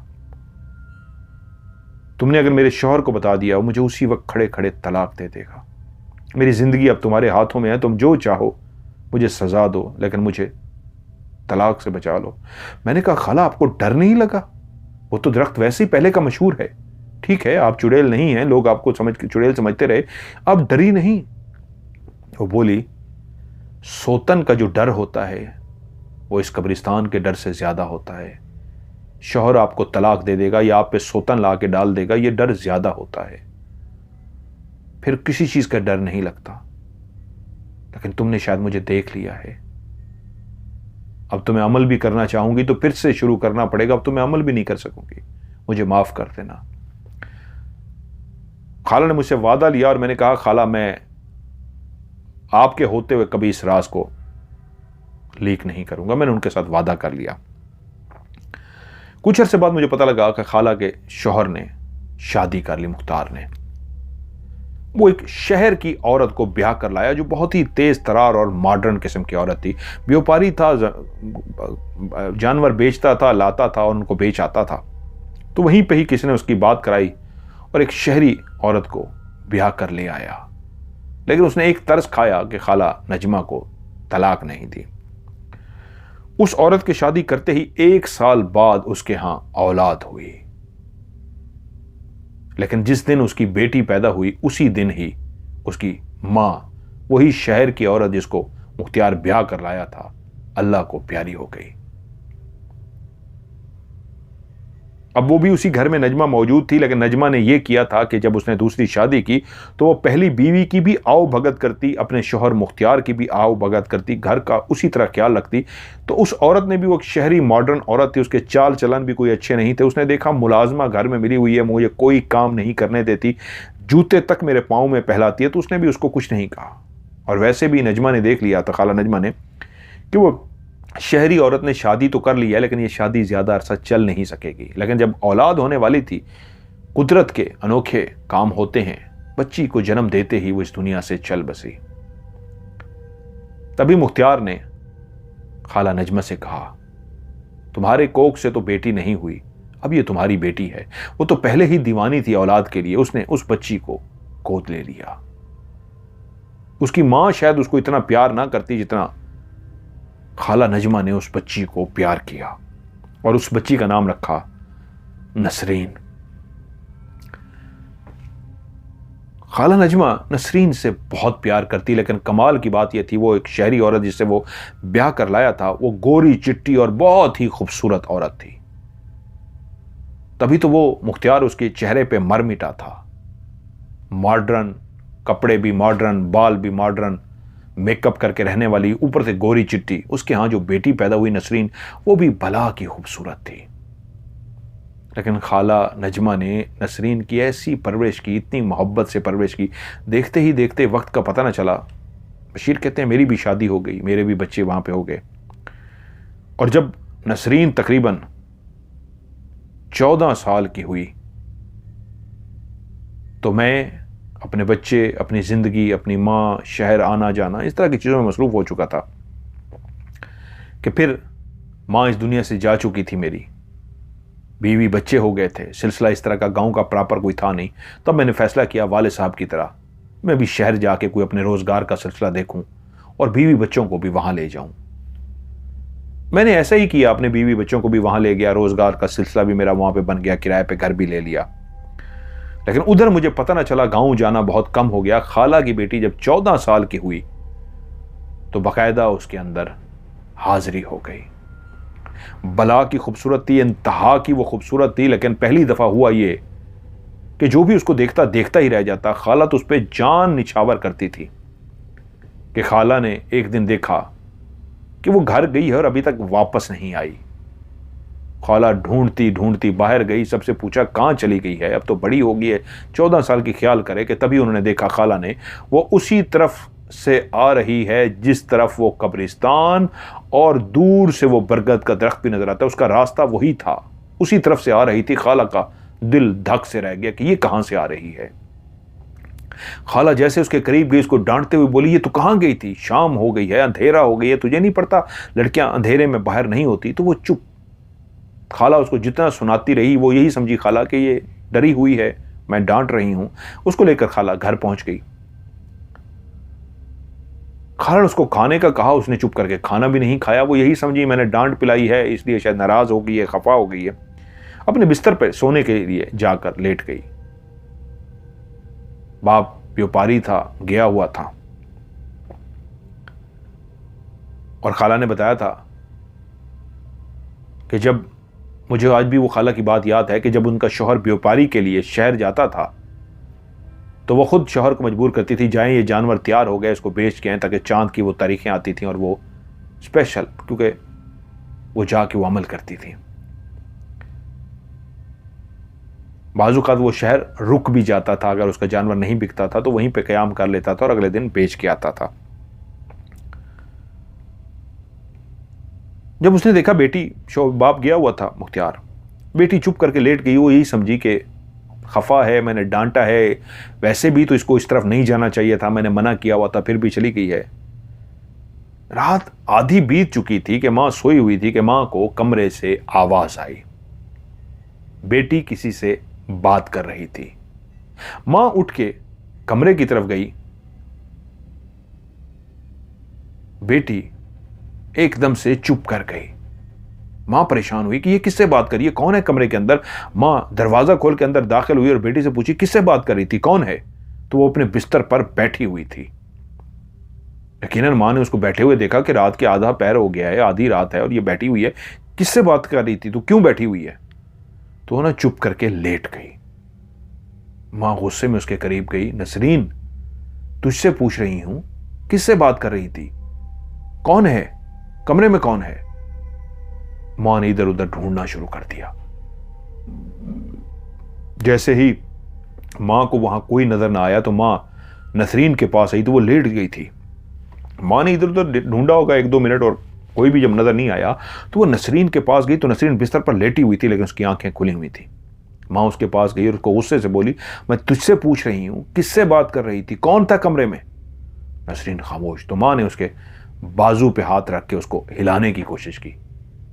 तुमने अगर मेरे शौहर को बता दिया, वो मुझे उसी वक्त खड़े खड़े तलाक दे देगा। मेरी जिंदगी अब तुम्हारे हाथों में है, तुम जो चाहो मुझे सजा दो, लेकिन मुझे तलाक से बचा लो। मैंने कहा, खाला आपको डर नहीं लगा? वो तो दरख्त वैसे ही पहले का मशहूर है, ठीक है आप चुड़ैल नहीं हैं, लोग आपको चुड़ैल समझते रहे, अब डरी नहीं। वो बोली, सोतन का जो डर होता है वो इस कब्रिस्तान के डर से ज्यादा होता है। शौहर आपको तलाक दे देगा या आप पे सोतन ला के डाल देगा, ये डर ज्यादा होता है, फिर किसी चीज का डर नहीं लगता। लेकिन तुमने शायद मुझे देख लिया है, अब तुम्हें अमल भी करना चाहूंगी तो फिर से शुरू करना पड़ेगा, अब तुम्हें अमल भी नहीं कर सकूंगी, मुझे माफ कर देना। खाला ने मुझसे वादा लिया और मैंने कहा, खाला मैं आपके होते हुए कभी इस राज को लीक नहीं करूंगा। मैंने उनके साथ वादा कर लिया। कुछ अरसे बाद मुझे पता लगा कि खाला के शौहर ने शादी कर ली, मुख्तार ने। वो एक शहर की औरत को ब्याह कर लाया जो बहुत ही तेज तरार और मॉडर्न किस्म की औरत थी। व्यापारी था, जानवर बेचता था, लाता था और उनको बेच आता था। तो वहीं पे ही किसी ने उसकी बात कराई और एक शहरी औरत को ब्याह कर ले आया। लेकिन उसने एक तरस खाया कि खाला नजमा को तलाक नहीं दी। उस औरत की शादी करते ही 1 साल बाद उसके यहां औलाद हुई। लेकिन जिस दिन उसकी बेटी पैदा हुई उसी दिन ही उसकी मां, वही शहर की औरत जिसको मुख्तियार ब्याह कर लाया था, अल्लाह को प्यारी हो गई। अब वो भी उसी घर में नजमा मौजूद थी, लेकिन नजमा ने यह किया था कि जब उसने दूसरी शादी की तो वो पहली बीवी की भी आओ भगत करती, अपने शौहर मुख्तियार की भी आओ भगत करती, घर का उसी तरह ख्याल रखती। तो उस औरत ने भी, वो एक शहरी मॉडर्न औरत थी, उसके चाल चलन भी कोई अच्छे नहीं थे। उसने देखा मुलाजमा घर में मिली हुई है, मुझे कोई काम नहीं करने देती, जूते तक मेरे पाँव में पहलाती है, तो उसने भी उसको कुछ नहीं कहा। और वैसे भी नजमा ने देख लिया था, खाला नजमा ने, कि वो शहरी औरत ने शादी तो कर ली है लेकिन ये शादी ज्यादा अरसा चल नहीं सकेगी। लेकिन जब औलाद होने वाली थी, कुदरत के अनोखे काम होते हैं, बच्ची को जन्म देते ही वो इस दुनिया से चल बसी। तभी मुख्तियार ने खाला नजमा से कहा, तुम्हारे कोख से तो बेटी नहीं हुई, अब ये तुम्हारी बेटी है। वो तो पहले ही दीवानी थी औलाद के लिए, उसने उस बच्ची को गोद ले लिया। उसकी मां शायद उसको इतना प्यार ना करती जितना खाला नजमा ने उस बच्ची को प्यार किया और उस बच्ची का नाम रखा नसरीन। खाला नजमा नसरीन से बहुत प्यार करती, लेकिन कमाल की बात यह थी, वो एक शहरी औरत जिसे वो ब्याह कर लाया था, वो गोरी चिट्टी और बहुत ही खूबसूरत औरत थी। तभी तो वो मुख्तियार उसके चेहरे पे मर मिटा था। मॉडर्न कपड़े भी मॉडर्न, बाल भी मॉडर्न, मेकअप करके रहने वाली, ऊपर से गोरी चिट्टी। उसके यहां जो बेटी पैदा हुई नसरीन, वो भी भला की खूबसूरत थी। लेकिन खाला नजमा ने नसरीन की ऐसी परवरिश की, इतनी मोहब्बत से परवरिश की, देखते ही देखते वक्त का पता ना चला। बशीर कहते हैं मेरी भी शादी हो गई, मेरे भी बच्चे वहां पे हो गए। और जब नसरीन तकरीबन 14 साल की हुई तो मैं अपने बच्चे, अपनी जिंदगी, अपनी माँ, शहर आना जाना, इस तरह की चीज़ों में मसरूफ़ हो चुका था कि फिर माँ इस दुनिया से जा चुकी थी, मेरी बीवी, बच्चे हो गए थे, सिलसिला इस तरह का गांव का प्रॉपर कोई था नहीं। तब मैंने फैसला किया वाले साहब की तरह मैं भी शहर जाके कोई अपने रोज़गार का सिलसिला देखूं और बीवी बच्चों को भी वहां ले जाऊं। मैंने ऐसा ही किया, अपने बीवी बच्चों को भी वहां ले गया, रोजगार का सिलसिला भी मेरा वहां पे बन गया, किराए पे घर भी ले लिया। लेकिन उधर मुझे पता ना चला, गांव जाना बहुत कम हो गया। खाला की बेटी जब 14 साल की हुई तो बाकायदा उसके अंदर हाजिरी हो गई। बला की खूबसूरत थी, इंतहा की वो खूबसूरत थी, लेकिन पहली दफा हुआ ये कि जो भी उसको देखता देखता ही रह जाता। खाला तो उस पर जान निछावर करती थी कि खाला ने एक दिन देखा कि वो घर गई है और अभी तक वापस नहीं आई। खाला ढूंढती ढूंढती बाहर गई, सबसे पूछा कहाँ चली गई है, अब तो बड़ी हो गई है, 14 साल की, ख्याल करे कि तभी उन्होंने देखा खाला ने वो उसी तरफ से आ रही है जिस तरफ वो कब्रिस्तान और दूर से वो बरगद का दरख्त भी नजर आता है, उसका रास्ता वही था, उसी तरफ से आ रही थी। खाला का दिल धक से रह गया कि ये कहां से आ रही है। खाला जैसे उसके करीब गई, उसको डांटते हुए बोली, ये तू कहां गई थी, शाम हो गई है, अंधेरा हो गई है, तुझे नहीं पड़ता लड़कियां अंधेरे में बाहर नहीं होती। तो वो चुप। खाला उसको जितना सुनाती रही वो यही समझी खाला कि ये डरी हुई है, मैं डांट रही हूं। उसको लेकर खाला घर पहुंच गई। खाला ने उसको खाने का कहा, उसने चुप करके खाना भी नहीं खाया। वो यही समझी मैंने डांट पिलाई है, इसलिए शायद नाराज हो गई है, खफा हो गई है। अपने बिस्तर पर सोने के लिए जाकर लेट गई। बाप व्यापारी था, गया हुआ था, और खाला ने बताया था कि जब, मुझे आज भी वो खाला की बात याद है कि जब उनका शौहर व्यापारी के लिए शहर जाता था तो वो खुद शौहर को मजबूर करती थी, जाएं ये जानवर तैयार हो गए, इसको बेच के आए, ताकि चांद की वो तारीखें आती थी और वो स्पेशल, क्योंकि वो जाके वो अमल करती थी। बाज़-औक़ात वो शहर रुक भी जाता था, अगर उसका जानवर नहीं बिकता था तो वहीं पे क़याम कर लेता था और अगले दिन बेच के आता था। जब उसने देखा बेटी, बाप गया हुआ था मुख्तियार, बेटी चुप करके लेट गई, वो यही समझी कि खफा है, मैंने डांटा है, वैसे भी तो इसको इस तरफ नहीं जाना चाहिए था, मैंने मना किया हुआ था, फिर भी चली गई है। रात आधी बीत चुकी थी कि मां सोई हुई थी कि मां को कमरे से आवाज आई। बेटी किसी से बात कर रही थी। मां उठ के कमरे की तरफ गई। बेटी एकदम से चुप कर गई। मां परेशान हुई कि ये किससे बात कर रही है, कौन है कमरे के अंदर। मां दरवाजा खोल के अंदर दाखिल हुई और बेटी से पूछी किससे बात कर रही थी, कौन है। तो वो अपने बिस्तर पर बैठी हुई थी। यकीनन मां ने उसको बैठे हुए देखा कि रात के आधा पैर हो गया है, आधी रात है और ये बैठी हुई है, किससे बात कर रही थी, तो क्यों बैठी हुई है। तो वो ना चुप करके लेट गई। मां गुस्से में उसके करीब गई, नसरीन तुझसे पूछ रही हूं, किससे बात कर रही थी, कौन है, कमरे में कौन है। मां ने इधर उधर ढूंढना शुरू कर दिया। जैसे ही मां को वहां कोई नजर ना आया तो मां नसरीन के पास आई, तो वो लेट गई थी। मां ने इधर उधर ढूंढा होगा 1-2 मिनट और कोई भी जब नजर नहीं आया तो वो नसरीन के पास गई। तो नसरीन बिस्तर पर लेटी हुई थी लेकिन उसकी आंखें खुली हुई थी। मां उसके पास गई और उसको गुस्से से बोली, मैं तुझसे पूछ रही हूं, किससे बात कर रही थी, कौन था कमरे में। नसरीन खामोश। तो मां ने उसके बाजू पे हाथ रख के उसको हिलाने की कोशिश की,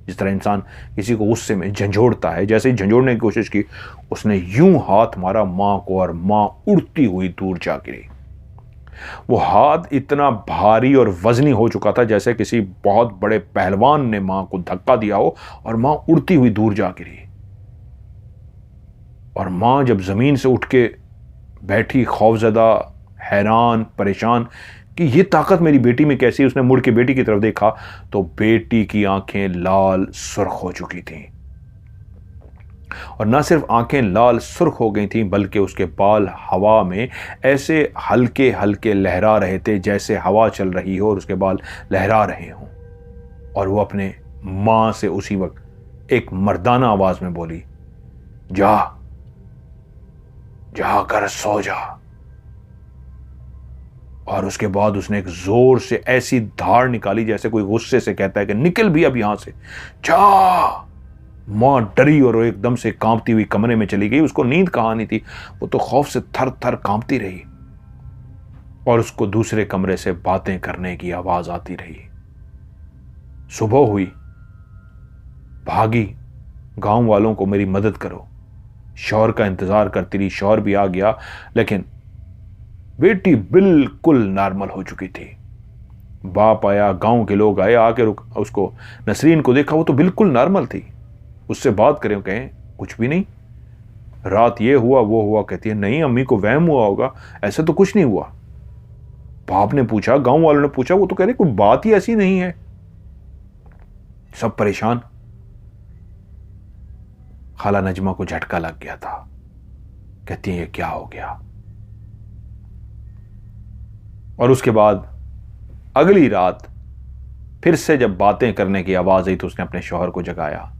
जिस तरह इंसान किसी को गुस्से में झंझोड़ता है। जैसे ही झंझोड़ने की कोशिश की, उसने यूं हाथ मारा मां को और मां उड़ती हुई दूर जा गिरी। वो हाथ इतना भारी और वजनी हो चुका था जैसे किसी बहुत बड़े पहलवान ने मां को धक्का दिया हो, और मां उड़ती हुई दूर जा गिरी। और मां जब जमीन से उठ के बैठी, खौफजदा, हैरान, परेशान कि ये ताकत मेरी बेटी में कैसी। उसने मुड़ के बेटी की तरफ देखा तो बेटी की आंखें लाल सुर्ख हो चुकी थीं, और ना सिर्फ आंखें लाल सुर्ख हो गई थीं बल्कि उसके बाल हवा में ऐसे हल्के हल्के लहरा रहे थे जैसे हवा चल रही हो और उसके बाल लहरा रहे हों। और वो अपने मां से उसी वक्त एक मर्दाना आवाज में बोली, जा जाकर सो जा। और उसके बाद उसने एक जोर से ऐसी धार निकाली जैसे कोई गुस्से से कहता है कि निकल भी अब यहां से, जा। मां डरी और एकदम से कांपती हुई कमरे में चली गई। उसको नींद कहां नहीं थी, वो तो खौफ से थर थर कांपती रही और उसको दूसरे कमरे से बातें करने की आवाज आती रही। सुबह हुई, भागी, गांव वालों को मेरी मदद करो। शौहर का इंतजार करती रही, शौहर भी आ गया, लेकिन बेटी बिल्कुल नॉर्मल हो चुकी थी। बाप आया, गांव के लोग आए, आके उसको नसरीन को देखा, वो तो बिल्कुल नॉर्मल थी। उससे बात करें, कहें कुछ भी नहीं, रात ये हुआ वो हुआ। कहती है नहीं अम्मी को वहम हुआ होगा, ऐसा तो कुछ नहीं हुआ। बाप ने पूछा, गांव वालों ने पूछा, वो तो कह रहे कोई बात ही ऐसी नहीं है। सब परेशान। खाला नजमा को झटका लग गया था। कहती है ये क्या हो गया। और उसके बाद अगली रात फिर से जब बातें करने की आवाज आई तो उसने अपने शौहर को जगाया।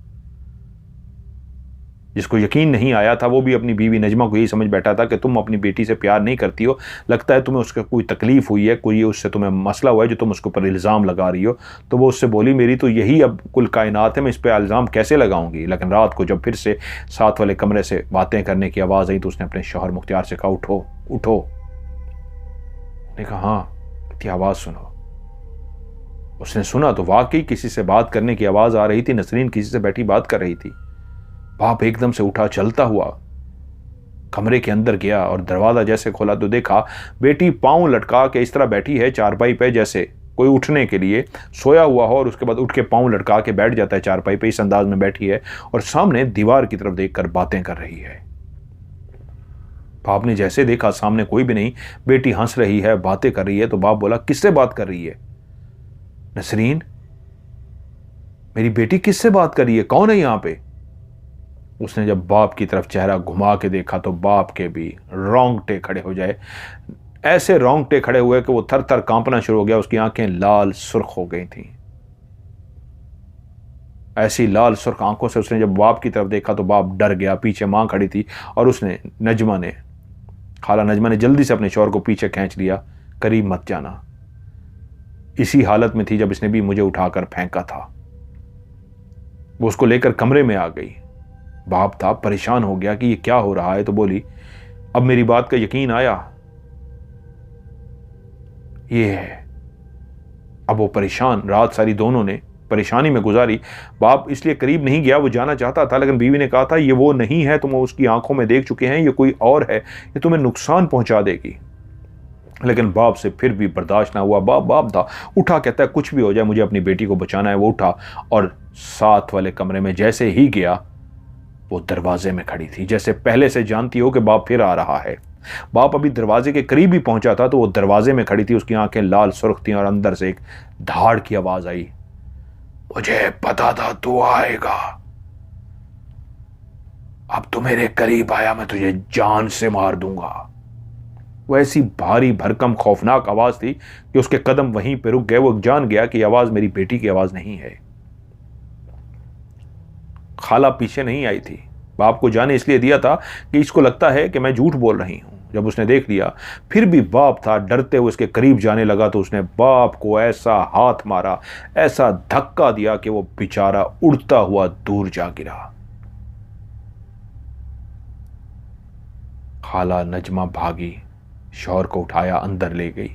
जिसको यकीन नहीं आया था वो भी अपनी बीवी नजमा को यही समझ बैठा था कि तुम अपनी बेटी से प्यार नहीं करती हो, लगता है तुम्हें उसका कोई तकलीफ हुई है, कोई उससे तुम्हें मसला हुआ है जो तुम उसके ऊपर इल्ज़ाम लगा रही हो। तो वो उससे बोली मेरी तो यही अब कुल कायनात है, मैं इस पर इल्ज़ाम कैसे लगाऊंगी। लेकिन रात को जब फिर से साथ वाले कमरे से बातें करने की आवाज़ आई तो उसने अपने शौहर मुख्तियार से कहा उठो उठो। उसने कहा हाँ, इतनी आवाज़ सुनो। उसने सुना तो वाकई किसी से बात करने की आवाज़ आ रही थी। नसरीन किसी से बैठी बात कर रही थी। बाप एकदम से उठा, चलता हुआ कमरे के अंदर गया और दरवाजा जैसे खोला तो देखा बेटी पांव लटका के इस तरह बैठी है चारपाई पे, जैसे कोई उठने के लिए सोया हुआ हो और उसके बाद उठ के पांव लटका के बैठ जाता है चारपाई पे, इस अंदाज में बैठी है और सामने दीवार की तरफ देखकर बातें कर रही है। बाप ने जैसे देखा सामने कोई भी नहीं, बेटी हंस रही है, बातें कर रही है, तो बाप बोला किससे बात कर रही है? नसरीन, मेरी बेटी किससे बात कर रही है, कौन है यहां पे? उसने जब बाप की तरफ चेहरा घुमा के देखा तो बाप के भी रोंगटे खड़े हो जाए। ऐसे रोंगटे खड़े हुए कि वो थर थर कांपना शुरू हो गया। उसकी आंखें लाल सुर्ख हो गई थीं। ऐसी लाल सुर्ख आंखों से उसने जब बाप की तरफ देखा तो बाप डर गया। पीछे मां खड़ी थी और उसने खाला नजमा ने जल्दी से अपने शौहर को पीछे खींच लिया, करीब मत जाना। इसी हालत में थी जब इसने भी मुझे उठाकर फेंका था। वो उसको लेकर कमरे में आ गई। बाप था परेशान हो गया कि ये क्या हो रहा है। तो बोली अब मेरी बात का यकीन आया, ये है। अब वो परेशान, रात सारी दोनों ने परेशानी में गुजारी। बाप इसलिए करीब नहीं गया, वो जाना चाहता था, लेकिन बीवी ने कहा था ये वो नहीं है, तुम उसकी आंखों में देख चुके हैं, ये कोई और है, ये तुम्हें नुकसान पहुंचा देगी। लेकिन बाप से फिर भी बर्दाश्त ना हुआ। बाप था, उठा, कहता है कुछ भी हो जाए मुझे अपनी बेटी को बचाना है। वो उठा और साथ वाले कमरे में जैसे ही गया वो दरवाजे में खड़ी थी, जैसे पहले से जानती हो कि बाप फिर आ रहा है। बाप अभी दरवाजे के करीब ही पहुंचा था तो वो दरवाजे में खड़ी थी। उसकी आंखें लाल सुर्ख थी और अंदर से एक धाड़ की आवाज आई, मुझे पता था तू आएगा, अब तू मेरे करीब आया, मैं तुझे जान से मार दूंगा। वो ऐसी भारी भरकम खौफनाक आवाज थी कि उसके कदम वहीं पे रुक गए। वो जान गया कि आवाज मेरी बेटी की आवाज नहीं है। खाला पीछे नहीं आई थी। बाप को जाने इसलिए दिया था कि इसको लगता है कि मैं झूठ बोल रही हूं। जब उसने देख लिया फिर भी बाप था, डरते हुए उसके करीब जाने लगा तो उसने बाप को ऐसा हाथ मारा, ऐसा धक्का दिया कि वो बेचारा उड़ता हुआ दूर जा गिरा। खाला नजमा भागी, शौहर को उठाया, अंदर ले गई।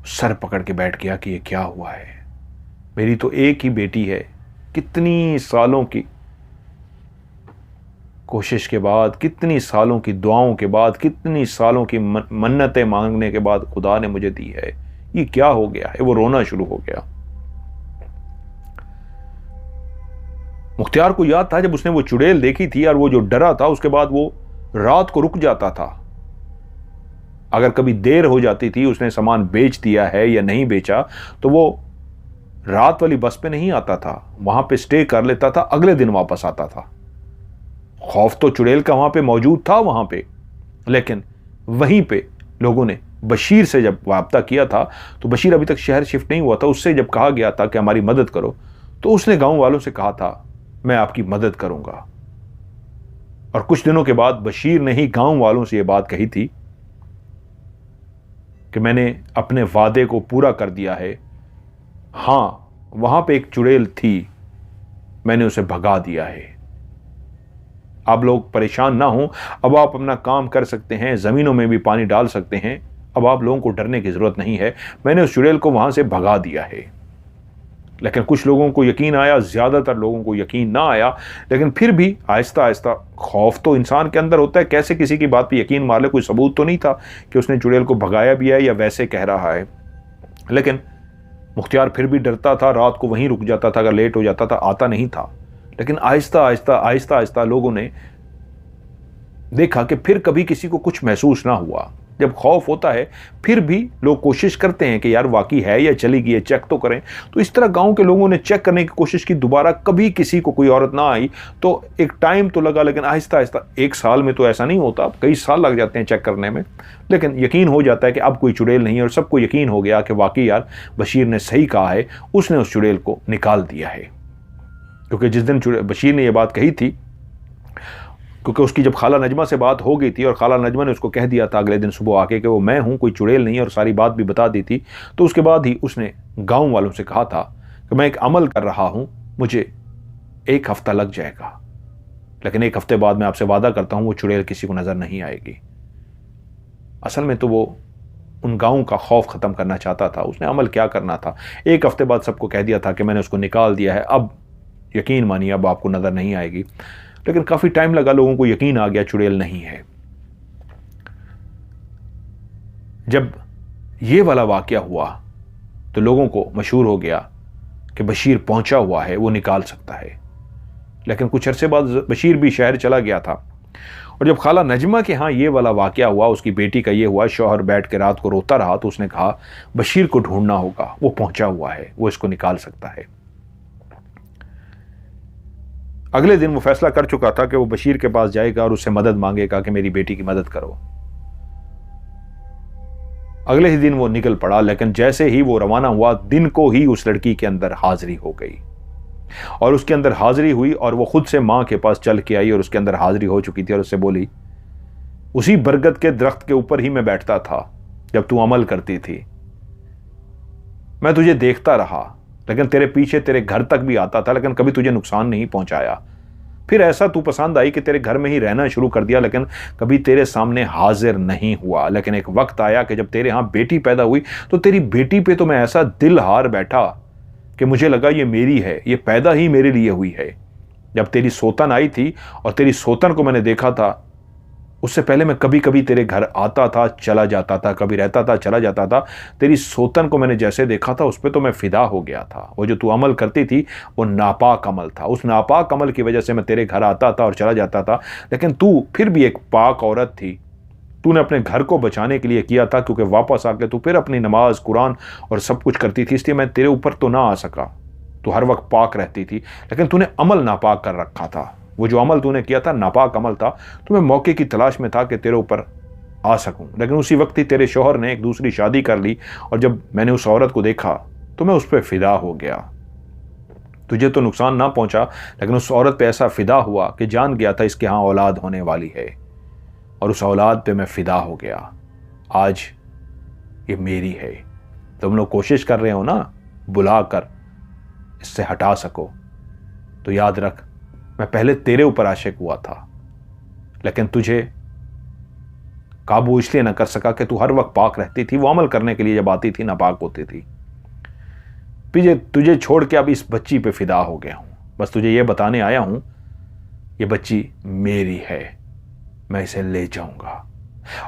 सर पकड़ के बैठ गया कि ये क्या हुआ है। मेरी तो एक ही बेटी है, कितनी सालों की कोशिश के बाद, कितनी सालों की दुआओं के बाद, कितनी सालों की मन्नतें मांगने के बाद खुदा ने मुझे दी है, ये क्या हो गया है। वो रोना शुरू हो गया। मुख्तियार को याद था जब उसने वो चुड़ैल देखी थी और वो जो डरा था, उसके बाद वो रात को रुक जाता था। अगर कभी देर हो जाती थी, उसने सामान बेच दिया है या नहीं बेचा, तो वो रात वाली बस पे नहीं आता था, वहां पे स्टे कर लेता था, अगले दिन वापस आता था। खौफ तो चुड़ैल का वहां पे मौजूद था वहां पे, लेकिन वहीं पे लोगों ने बशीर से जब वाबता किया था तो बशीर अभी तक शहर शिफ्ट नहीं हुआ था। उससे जब कहा गया था कि हमारी मदद करो तो उसने गांव वालों से कहा था मैं आपकी मदद करूंगा। और कुछ दिनों के बाद बशीर ने ही गांव वालों से यह बात कही थी कि मैंने अपने वादे को पूरा कर दिया है। हां, वहां पे एक चुड़ैल थी, मैंने उसे भगा दिया है। अब लोग परेशान ना हो, अब आप अपना काम कर सकते हैं, जमीनों में भी पानी डाल सकते हैं, अब आप लोगों को डरने की जरूरत नहीं है, मैंने उस चुड़ैल को वहां से भगा दिया है। लेकिन कुछ लोगों को यकीन आया, ज्यादातर लोगों को यकीन ना आया, लेकिन फिर भी आहिस्ता आहिस्ता खौफ तो इंसान के अंदर होता है, कैसे किसी की बात पे यकीन मार ले, कोई सबूत तो नहीं था कि उसने चुड़ैल को भगाया भी है या वैसे कह रहा है। लेकिन मुख्तियार फिर भी डरता था, रात को वहीं रुक जाता था, अगर लेट हो जाता था आता नहीं था। लेकिन आहिस्ता आहिस्ता आहिस्ता आहिस्ता लोगों ने देखा कि फिर कभी किसी को कुछ महसूस ना हुआ। जब खौफ होता है फिर भी लोग कोशिश करते हैं कि यार वाकई है या चली गई है, चेक तो करें। तो इस तरह गांव के लोगों ने चेक करने की कोशिश की, दोबारा कभी किसी को कोई औरत ना आई। तो एक टाइम तो लगा, लेकिन आहिस्ता आहिस्ता, एक साल में तो ऐसा नहीं होता, कई साल लग जाते हैं चेक करने में, लेकिन यकीन हो जाता है कि अब कोई चुड़ैल नहीं है। और सबको यकीन हो गया कि वाकई यार बशीर ने सही कहा है, उसने उस चुड़ैल को निकाल दिया है। क्योंकि जिस दिन बशीर ने यह बात कही थी, क्योंकि उसकी जब खाला नजमा से बात हो गई थी और खाला नजमा ने उसको कह दिया था अगले दिन सुबह आके कि वो मैं हूं, कोई चुड़ैल नहीं है, और सारी बात भी बता दी थी, तो उसके बाद ही उसने गांव वालों से कहा था कि मैं एक अमल कर रहा हूं, मुझे 1 हफ्ता लग जाएगा, लेकिन 1 हफ्ते बाद मैं आपसे वादा करता हूं वो चुड़ैल किसी को नजर नहीं आएगी। असल में तो वो उन गांव का खौफ खत्म करना चाहता था। उसने अमल क्या करना था, 1 हफ्ते बाद सबको कह दिया था कि मैंने उसको निकाल दिया है, अब यकीन मानिए अब आपको नजर नहीं आएगी। लेकिन काफी टाइम लगा, लोगों को यकीन आ गया चुड़ैल नहीं है। जब ये वाला वाकया हुआ तो लोगों को मशहूर हो गया कि बशीर पहुंचा हुआ है, वो निकाल सकता है। लेकिन कुछ अरसे बाद बशीर भी शहर चला गया था। और जब खाला नजमा के यहाँ ये वाला वाकया हुआ, उसकी बेटी का ये हुआ, शौहर बैठ के रात को रोता रहा, तो उसने कहा बशीर को ढूंढना होगा, वो पहुंचा हुआ है, वो इसको निकाल सकता है। अगले दिन वो फैसला कर चुका था कि वो बशीर के पास जाएगा और उससे मदद मांगेगा कि मेरी बेटी की मदद करो। अगले ही दिन वो निकल पड़ा, लेकिन जैसे ही वो रवाना हुआ, दिन को ही उस लड़की के अंदर हाजिरी हो गई। और उसके अंदर हाजिरी हुई और वो खुद से मां के पास चल के आई और उसके अंदर हाजिरी हो चुकी थी। और उससे बोली, उसी बरगद के दरख्त के ऊपर ही मैं बैठता था जब तू अमल करती थी। मैं तुझे देखता रहा, लेकिन तेरे पीछे तेरे घर तक भी आता था, लेकिन कभी तुझे नुकसान नहीं पहुंचाया। फिर ऐसा तू पसंद आई कि तेरे घर में ही रहना शुरू कर दिया, लेकिन कभी तेरे सामने हाजिर नहीं हुआ। लेकिन एक वक्त आया कि जब तेरे यहां बेटी पैदा हुई तो तेरी बेटी पे तो मैं ऐसा दिल हार बैठा कि मुझे लगा ये मेरी है, ये पैदा ही मेरे लिए हुई है। जब तेरी सोतन आई थी और तेरी सोतन को मैंने देखा था, उससे पहले मैं कभी कभी तेरे घर आता था, चला जाता था, कभी रहता था, चला जाता था। तेरी सोतन को मैंने जैसे देखा था, उस पर तो मैं फिदा हो गया था। वो जो तू अमल करती थी वो नापाक अमल था। उस नापाक अमल की वजह से मैं तेरे घर आता था और चला जाता था, लेकिन तू फिर भी एक पाक औरत थी। तूने अपने घर को बचाने के लिए किया था, क्योंकि वापस आके तू फिर अपनी नमाज, कुरान और सब कुछ करती थी, इसलिए मैं तेरे ऊपर तो ना आ सका। तू हर वक्त पाक रहती थी, लेकिन तूने अमल नापाक कर रखा था। वो जो अमल तूने किया था नापाक अमल था। तो मैं मौके की तलाश में था कि तेरे ऊपर आ सकूं, लेकिन उसी वक्त ही तेरे शौहर ने एक दूसरी शादी कर ली। और जब मैंने उस औरत को देखा तो मैं उस पर फिदा हो गया। तुझे तो नुकसान ना पहुंचा, लेकिन उस औरत पे ऐसा फिदा हुआ कि जान गया था इसके यहाँ औलाद होने वाली है, और उस औलाद पे मैं फिदा हो गया। आज ये मेरी है। तुम लोग कोशिश कर रहे हो ना बुलाकर इससे हटा सको, तो याद रख मैं पहले तेरे ऊपर आशिक हुआ था, लेकिन तुझे काबू इसलिए ना कर सका कि तू हर वक्त पाक रहती थी। वो अमल करने के लिए जब आती थी नापाक होती थी। तुझे छोड़ के अब इस बच्ची पे फिदा हो गया हूं। बस तुझे ये बताने आया हूं, ये बच्ची मेरी है, मैं इसे ले जाऊंगा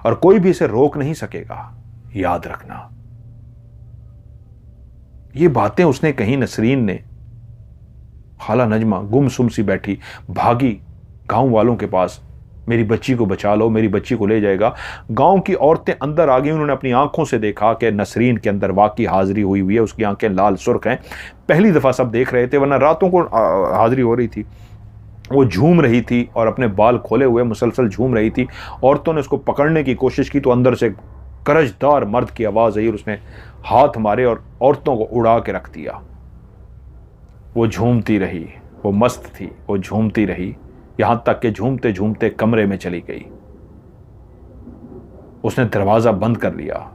और कोई भी इसे रोक नहीं सकेगा, याद रखना। ये बातें उसने कही। नसरीन ने, खाला नजमा गुमसुम सी बैठी, भागी गांव वालों के पास, मेरी बच्ची को बचा लो, मेरी बच्ची को ले जाएगा। गांव की औरतें अंदर आ गई। उन्होंने अपनी आंखों से देखा कि नसरीन के अंदर वाकई हाजिरी हुई हुई है। उसकी आंखें लाल सुर्ख हैं। पहली दफा सब देख रहे थे, वरना रातों को हाजिरी हो रही थी। वो झूम रही थी और अपने बाल खोले हुए मुसलसल झूम रही थी। औरतों ने उसको पकड़ने की कोशिश की तो अंदर से करजदार मर्द की आवाज आई और उसने हाथ मारे और औरतों को उड़ा के रख दिया। वो झूमती रही, वो मस्त थी, वो झूमती रही, यहां तक कि झूमते झूमते कमरे में चली गई। उसने दरवाजा बंद कर लिया।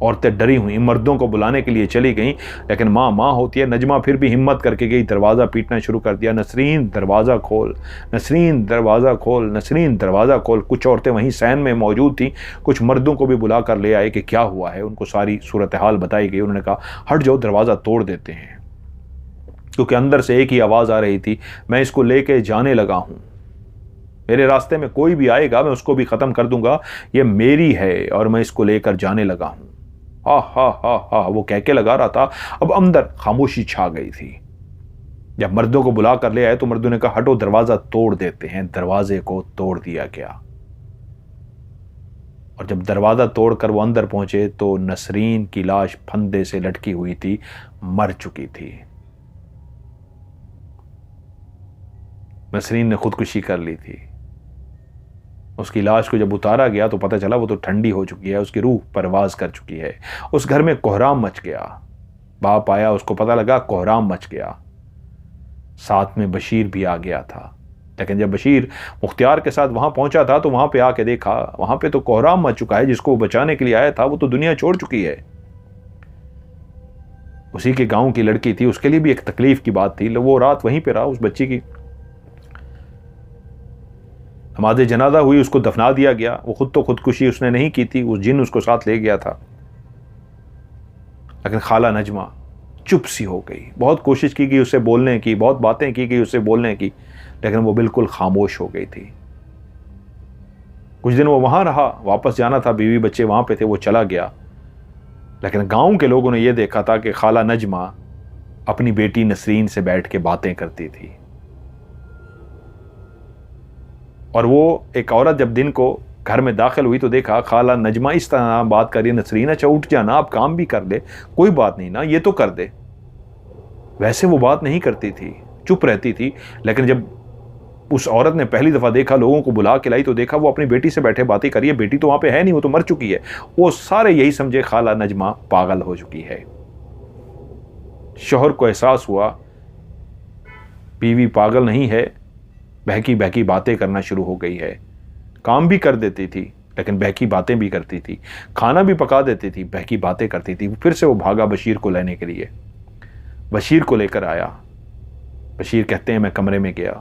औरतें डरी हुई मर्दों को बुलाने के लिए चली गईं, लेकिन मां मां होती है। नजमा फिर भी हिम्मत करके गई, दरवाजा पीटना शुरू कर दिया। नसरीन दरवाजा खोल, नसरीन दरवाजा खोल, नसरीन दरवाजा खोल। कुछ औरतें वहीं सैन में मौजूद थीं। कुछ मर्दों को भी बुला कर ले आए कि क्या हुआ है। उनको सारी सूरत हाल बताई गई। उन्होंने कहा हट जाओ, दरवाजा तोड़ देते हैं। क्योंकि अंदर से एक ही आवाज आ रही थी, मैं इसको लेके जाने लगा हूं, मेरे रास्ते में कोई भी आएगा मैं उसको भी खत्म कर दूंगा, ये मेरी है और मैं इसको लेकर जाने लगा हूं। हा हा हा हा वो कह के लगा रहा था। अब अंदर खामोशी छा गई थी। जब मर्दों को बुला कर ले आए तो मर्दों ने कहा हटो दरवाजा तोड़ देते हैं। दरवाजे को तोड़ दिया गया और जब दरवाजा तोड़कर वो अंदर पहुंचे तो नसरीन की लाश फंदे से लटकी हुई थी, मर चुकी थी। नसरीन ने खुदकुशी कर ली थी। उसकी लाश को जब उतारा गया तो पता चला वो तो ठंडी हो चुकी है, उसकी रूह परवाज कर चुकी है। उस घर में कोहराम मच गया। बाप आया, उसको पता लगा कोहराम मच गया। साथ में बशीर भी आ गया था। लेकिन जब बशीर मुख्तियार के साथ वहां पहुंचा था तो वहां पे आके देखा, वहां पे तो कोहराम मच चुका है। जिसको वो बचाने के लिए आया था वो तो दुनिया छोड़ चुकी है। उसी के गांव की लड़की थी, उसके लिए भी एक तकलीफ की बात थी। वो रात वहीं पे रहा। उस बच्ची की नमाज़े जनाजा हुई, उसको दफना दिया गया। वो खुद तो खुदकुशी उसने नहीं की थी, उस जिन उसको साथ ले गया था। लेकिन खाला नजमा चुप सी हो गई। बहुत कोशिश की गई उससे बोलने की, बहुत बातें की गई उससे बोलने की, लेकिन वो बिल्कुल खामोश हो गई थी। कुछ दिन वो वहां रहा, वापस जाना था, बीवी बच्चे वहां पे थे, वो चला गया। लेकिन गांव के लोगों ने यह देखा था कि खाला नजमा अपनी बेटी नसरीन से बैठ के बातें करती थी। और वो एक औरत जब दिन को घर में दाखिल हुई तो देखा खाला नजमा इस तरह बात कर रही है, नसरीन अच्छा उठ जाना, आप काम भी कर ले, कोई बात नहीं ना, ये तो कर दे। वैसे वो बात नहीं करती थी, चुप रहती थी। लेकिन जब उस औरत ने पहली दफा देखा, लोगों को बुला के लाई तो देखा वो अपनी बेटी से बैठे बातें करिए। बेटी तो वहां पे है नहीं, वो तो मर चुकी है। वो सारे यही समझे खाला नजमा पागल हो चुकी है। शौहर को एहसास हुआ बीवी पागल नहीं है, बहकी बहकी बातें करना शुरू हो गई है। काम भी कर देती थी लेकिन बहकी बातें भी करती थी, खाना भी पका देती थी, बहकी बातें करती थी। फिर से वो भागा बशीर को लेने के लिए। बशीर को लेकर आया। बशीर कहते हैं मैं कमरे में गया,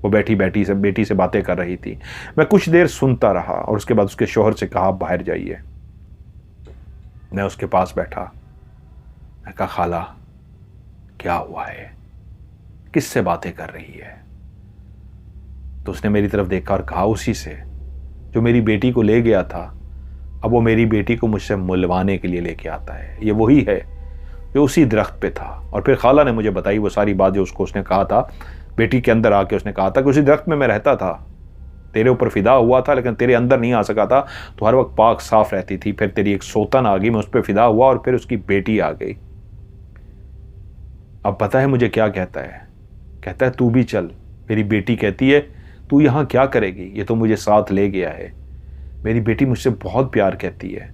वो बेटी से बातें कर रही थी। मैं कुछ देर सुनता रहा और उसके बाद उसके शौहर से कहा बाहर जाइए। मैं उसके पास बैठा। मैं कहा खाला क्या हुआ है, किससे बातें कर रही है? तो उसने मेरी तरफ देखा और कहा उसी से जो मेरी बेटी को ले गया था। अब वो मेरी बेटी को मुझसे मिलवाने के लिए लेके आता है। ये वही है जो उसी दरख्त पे था। और फिर खाला ने मुझे बताई वो सारी बात जो उसने कहा था। बेटी के अंदर आके उसने कहा था कि उसी दरख्त में मैं रहता था, तेरे ऊपर फिदा हुआ था लेकिन तेरे अंदर नहीं आ सका था, तो हर वक्त पाक साफ रहती थी। फिर तेरी एक सोतन आ गई, मैं उस पर फिदा हुआ और फिर उसकी बेटी आ गई। अब पता है मुझे क्या कहता है? कहता है तू भी चल। मेरी बेटी कहती है तू यहाँ क्या करेगी, ये तो मुझे साथ ले गया है। मेरी बेटी मुझसे बहुत प्यार करती है,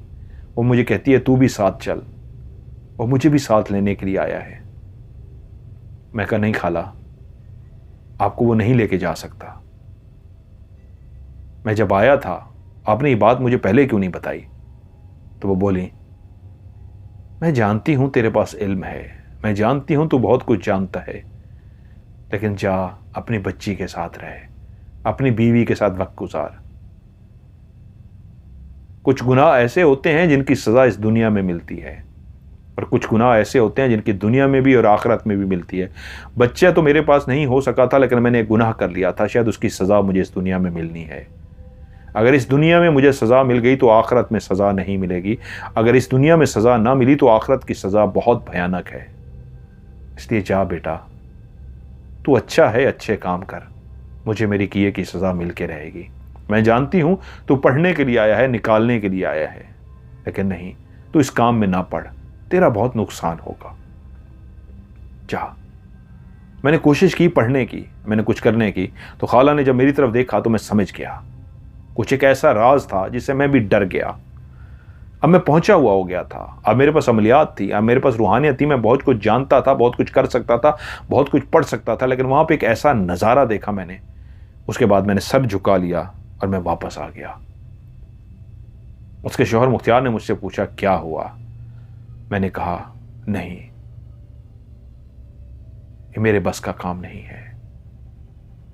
वो मुझे कहती है तू भी साथ चल, और मुझे भी साथ लेने के लिए आया है। मैं कहा नहीं खाला, आपको वो नहीं लेके जा सकता। मैं जब आया था आपने ये बात मुझे पहले क्यों नहीं बताई? तो वो बोली मैं जानती हूं तेरे पास इल्म है, मैं जानती हूं तू बहुत कुछ जानता है, लेकिन जा अपनी बच्ची के साथ रहे, अपनी बीवी के साथ वक्त गुजार। कुछ गुनाह ऐसे होते हैं जिनकी सजा इस दुनिया में मिलती है, और कुछ गुनाह ऐसे होते हैं जिनकी दुनिया में भी और आखिरत में भी मिलती है। बच्चा तो मेरे पास नहीं हो सका था, लेकिन मैंने एक गुनाह कर लिया था, शायद उसकी सजा मुझे इस दुनिया में मिलनी है। अगर इस दुनिया में मुझे सजा मिल गई तो आखिरत में सजा नहीं मिलेगी। अगर इस दुनिया में सजा ना मिली तो आखिरत की सजा बहुत भयानक है। इसलिए जा बेटा, तू अच्छा है, अच्छे काम कर, मुझे मेरी किए की सजा मिल के रहेगी। मैं जानती हूं तू पढ़ने के लिए आया है, निकालने के लिए आया है, लेकिन नहीं, तू इस काम में ना पढ़, तेरा बहुत नुकसान होगा। जा। मैंने कोशिश की पढ़ने की, मैंने कुछ करने की, तो खाला ने जब मेरी तरफ देखा तो मैं समझ गया कुछ एक ऐसा राज था जिससे मैं भी डर गया। अब मैं पहुंचा हुआ हो गया था, अब मेरे पास अमलियात थी, अब मेरे पास रूहानियत थी, मैं बहुत कुछ जानता था, बहुत कुछ कर सकता था, बहुत कुछ पढ़ सकता था, लेकिन वहां पे एक ऐसा नज़ारा देखा मैंने। उसके बाद मैंने सर झुका लिया और मैं वापस आ गया। उसके शौहर मुख्तियार ने मुझसे पूछा क्या हुआ? मैंने कहा नहीं, ये मेरे बस का काम नहीं है।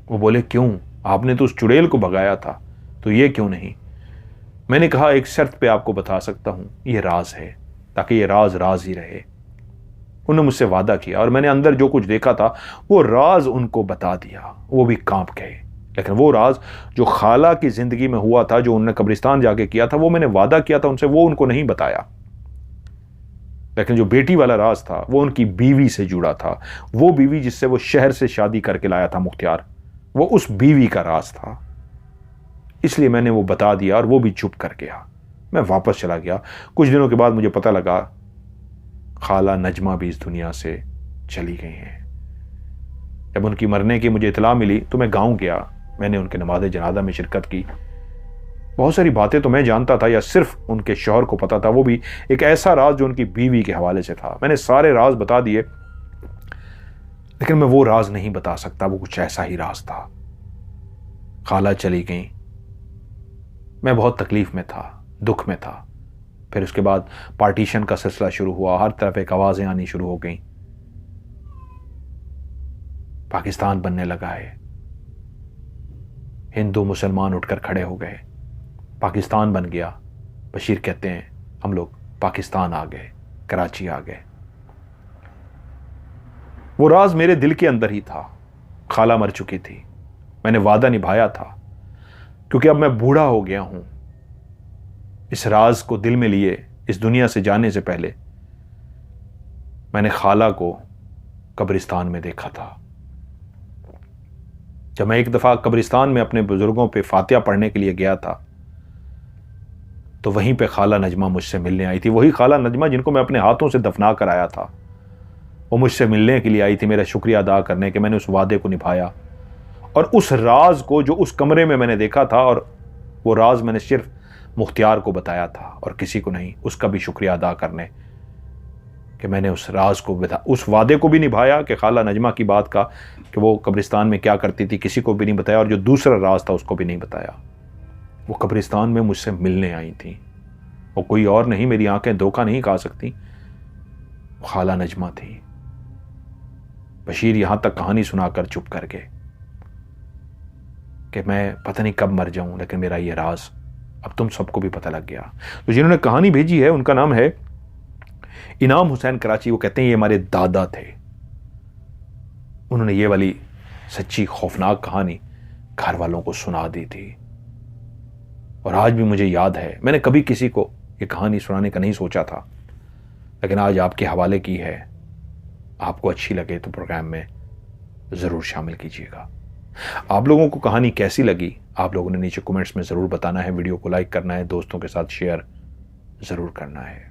वो बोले क्यों? आपने तो उस चुड़ैल को भगाया था, तो ये क्यों नहीं? मैंने कहा एक शर्त पे आपको बता सकता हूं, ये राज है, ताकि ये राज राज ही रहे। उन्होंने मुझसे वादा किया और मैंने अंदर जो कुछ देखा था वो राज उनको बता दिया। वो भी कांप गए। लेकिन वो राज जो खाला की जिंदगी में हुआ था, जो उन्होंने कब्रिस्तान जाके किया था, वो मैंने वादा किया था उनसे, वो उनको नहीं बताया। लेकिन जो बेटी वाला राज था वो उनकी बीवी से जुड़ा था। वो बीवी जिससे वो शहर से शादी करके लाया था मुख्तियार, वो उस बीवी का राज था। इसलिए मैंने वो बता दिया और वो भी चुप कर गया। मैं वापस चला गया। कुछ दिनों के बाद मुझे पता लगा खाला नजमा भी इस दुनिया से चली गई हैं। जब उनकी मरने की मुझे इतला मिली तो मैं गांव गया। मैंने उनके नमाज जनाजा में शिरकत की। बहुत सारी बातें तो मैं जानता था या सिर्फ उनके शौहर को पता था, वो भी एक ऐसा राज जो उनकी बीवी के हवाले से था। मैंने सारे राज बता दिए, लेकिन मैं वो राज नहीं बता सकता। वो कुछ ऐसा ही राज था। खाला चली गई, मैं बहुत तकलीफ में था, दुख में था। फिर उसके बाद पार्टीशन का सिलसिला शुरू हुआ। हर तरफ एक आवाजें आनी शुरू हो गई, पाकिस्तान बनने लगा है। हिंदू मुसलमान उठकर खड़े हो गए, पाकिस्तान बन गया। बशीर कहते हैं हम लोग पाकिस्तान आ गए, कराची आ गए। वो राज मेरे दिल के अंदर ही था। खाला मर चुकी थी, मैंने वादा निभाया था, क्योंकि अब मैं बूढ़ा हो गया हूं। इस राज को दिल में लिए इस दुनिया से जाने से पहले मैंने खाला को कब्रिस्तान में देखा था। जब मैं एक दफा कब्रिस्तान में अपने बुजुर्गों पे फातिहा पढ़ने के लिए गया था, तो वहीं पे खाला नजमा मुझसे मिलने आई थी। वही खाला नजमा जिनको मैं अपने हाथों से दफना कर आया था, वो मुझसे मिलने के लिए आई थी, मेरा शुक्रिया अदा करने के मैंने उस वादे को निभाया और उस राज को जो उस कमरे में मैंने देखा था, और वो राज मैंने सिर्फ मुख्तियार को बताया था और किसी को नहीं, उसका भी शुक्रिया अदा करने कि मैंने उस राज को, उस वादे को भी निभाया कि खाला नजमा की बात का कि वो कब्रिस्तान में क्या करती थी किसी को भी नहीं बताया, और जो दूसरा राज था उसको भी नहीं बताया। वो कब्रिस्तान में मुझसे मिलने आई थी। वो कोई और नहीं, मेरी आंखें धोखा नहीं खा सकती, खाला नजमा थी। बशीर यहां तक कहानी सुनाकर चुप कर गए कि मैं पता नहीं कब मर जाऊं, लेकिन मेरा ये राज अब तुम सबको भी पता लग गया। तो जिन्होंने कहानी भेजी है उनका नाम है इनाम हुसैन कराची। वो कहते हैं ये हमारे दादा थे। उन्होंने ये वाली सच्ची खौफनाक कहानी घर वालों को सुना दी थी, और आज भी मुझे याद है। मैंने कभी किसी को ये कहानी सुनाने का नहीं सोचा था, लेकिन आज आपके हवाले की है। आपको अच्छी लगे तो प्रोग्राम में ज़रूर शामिल कीजिएगा। आप लोगों को कहानी कैसी लगी आप लोगों ने नीचे कमेंट्स में ज़रूर बताना है। वीडियो को लाइक करना है, दोस्तों के साथ शेयर ज़रूर करना है।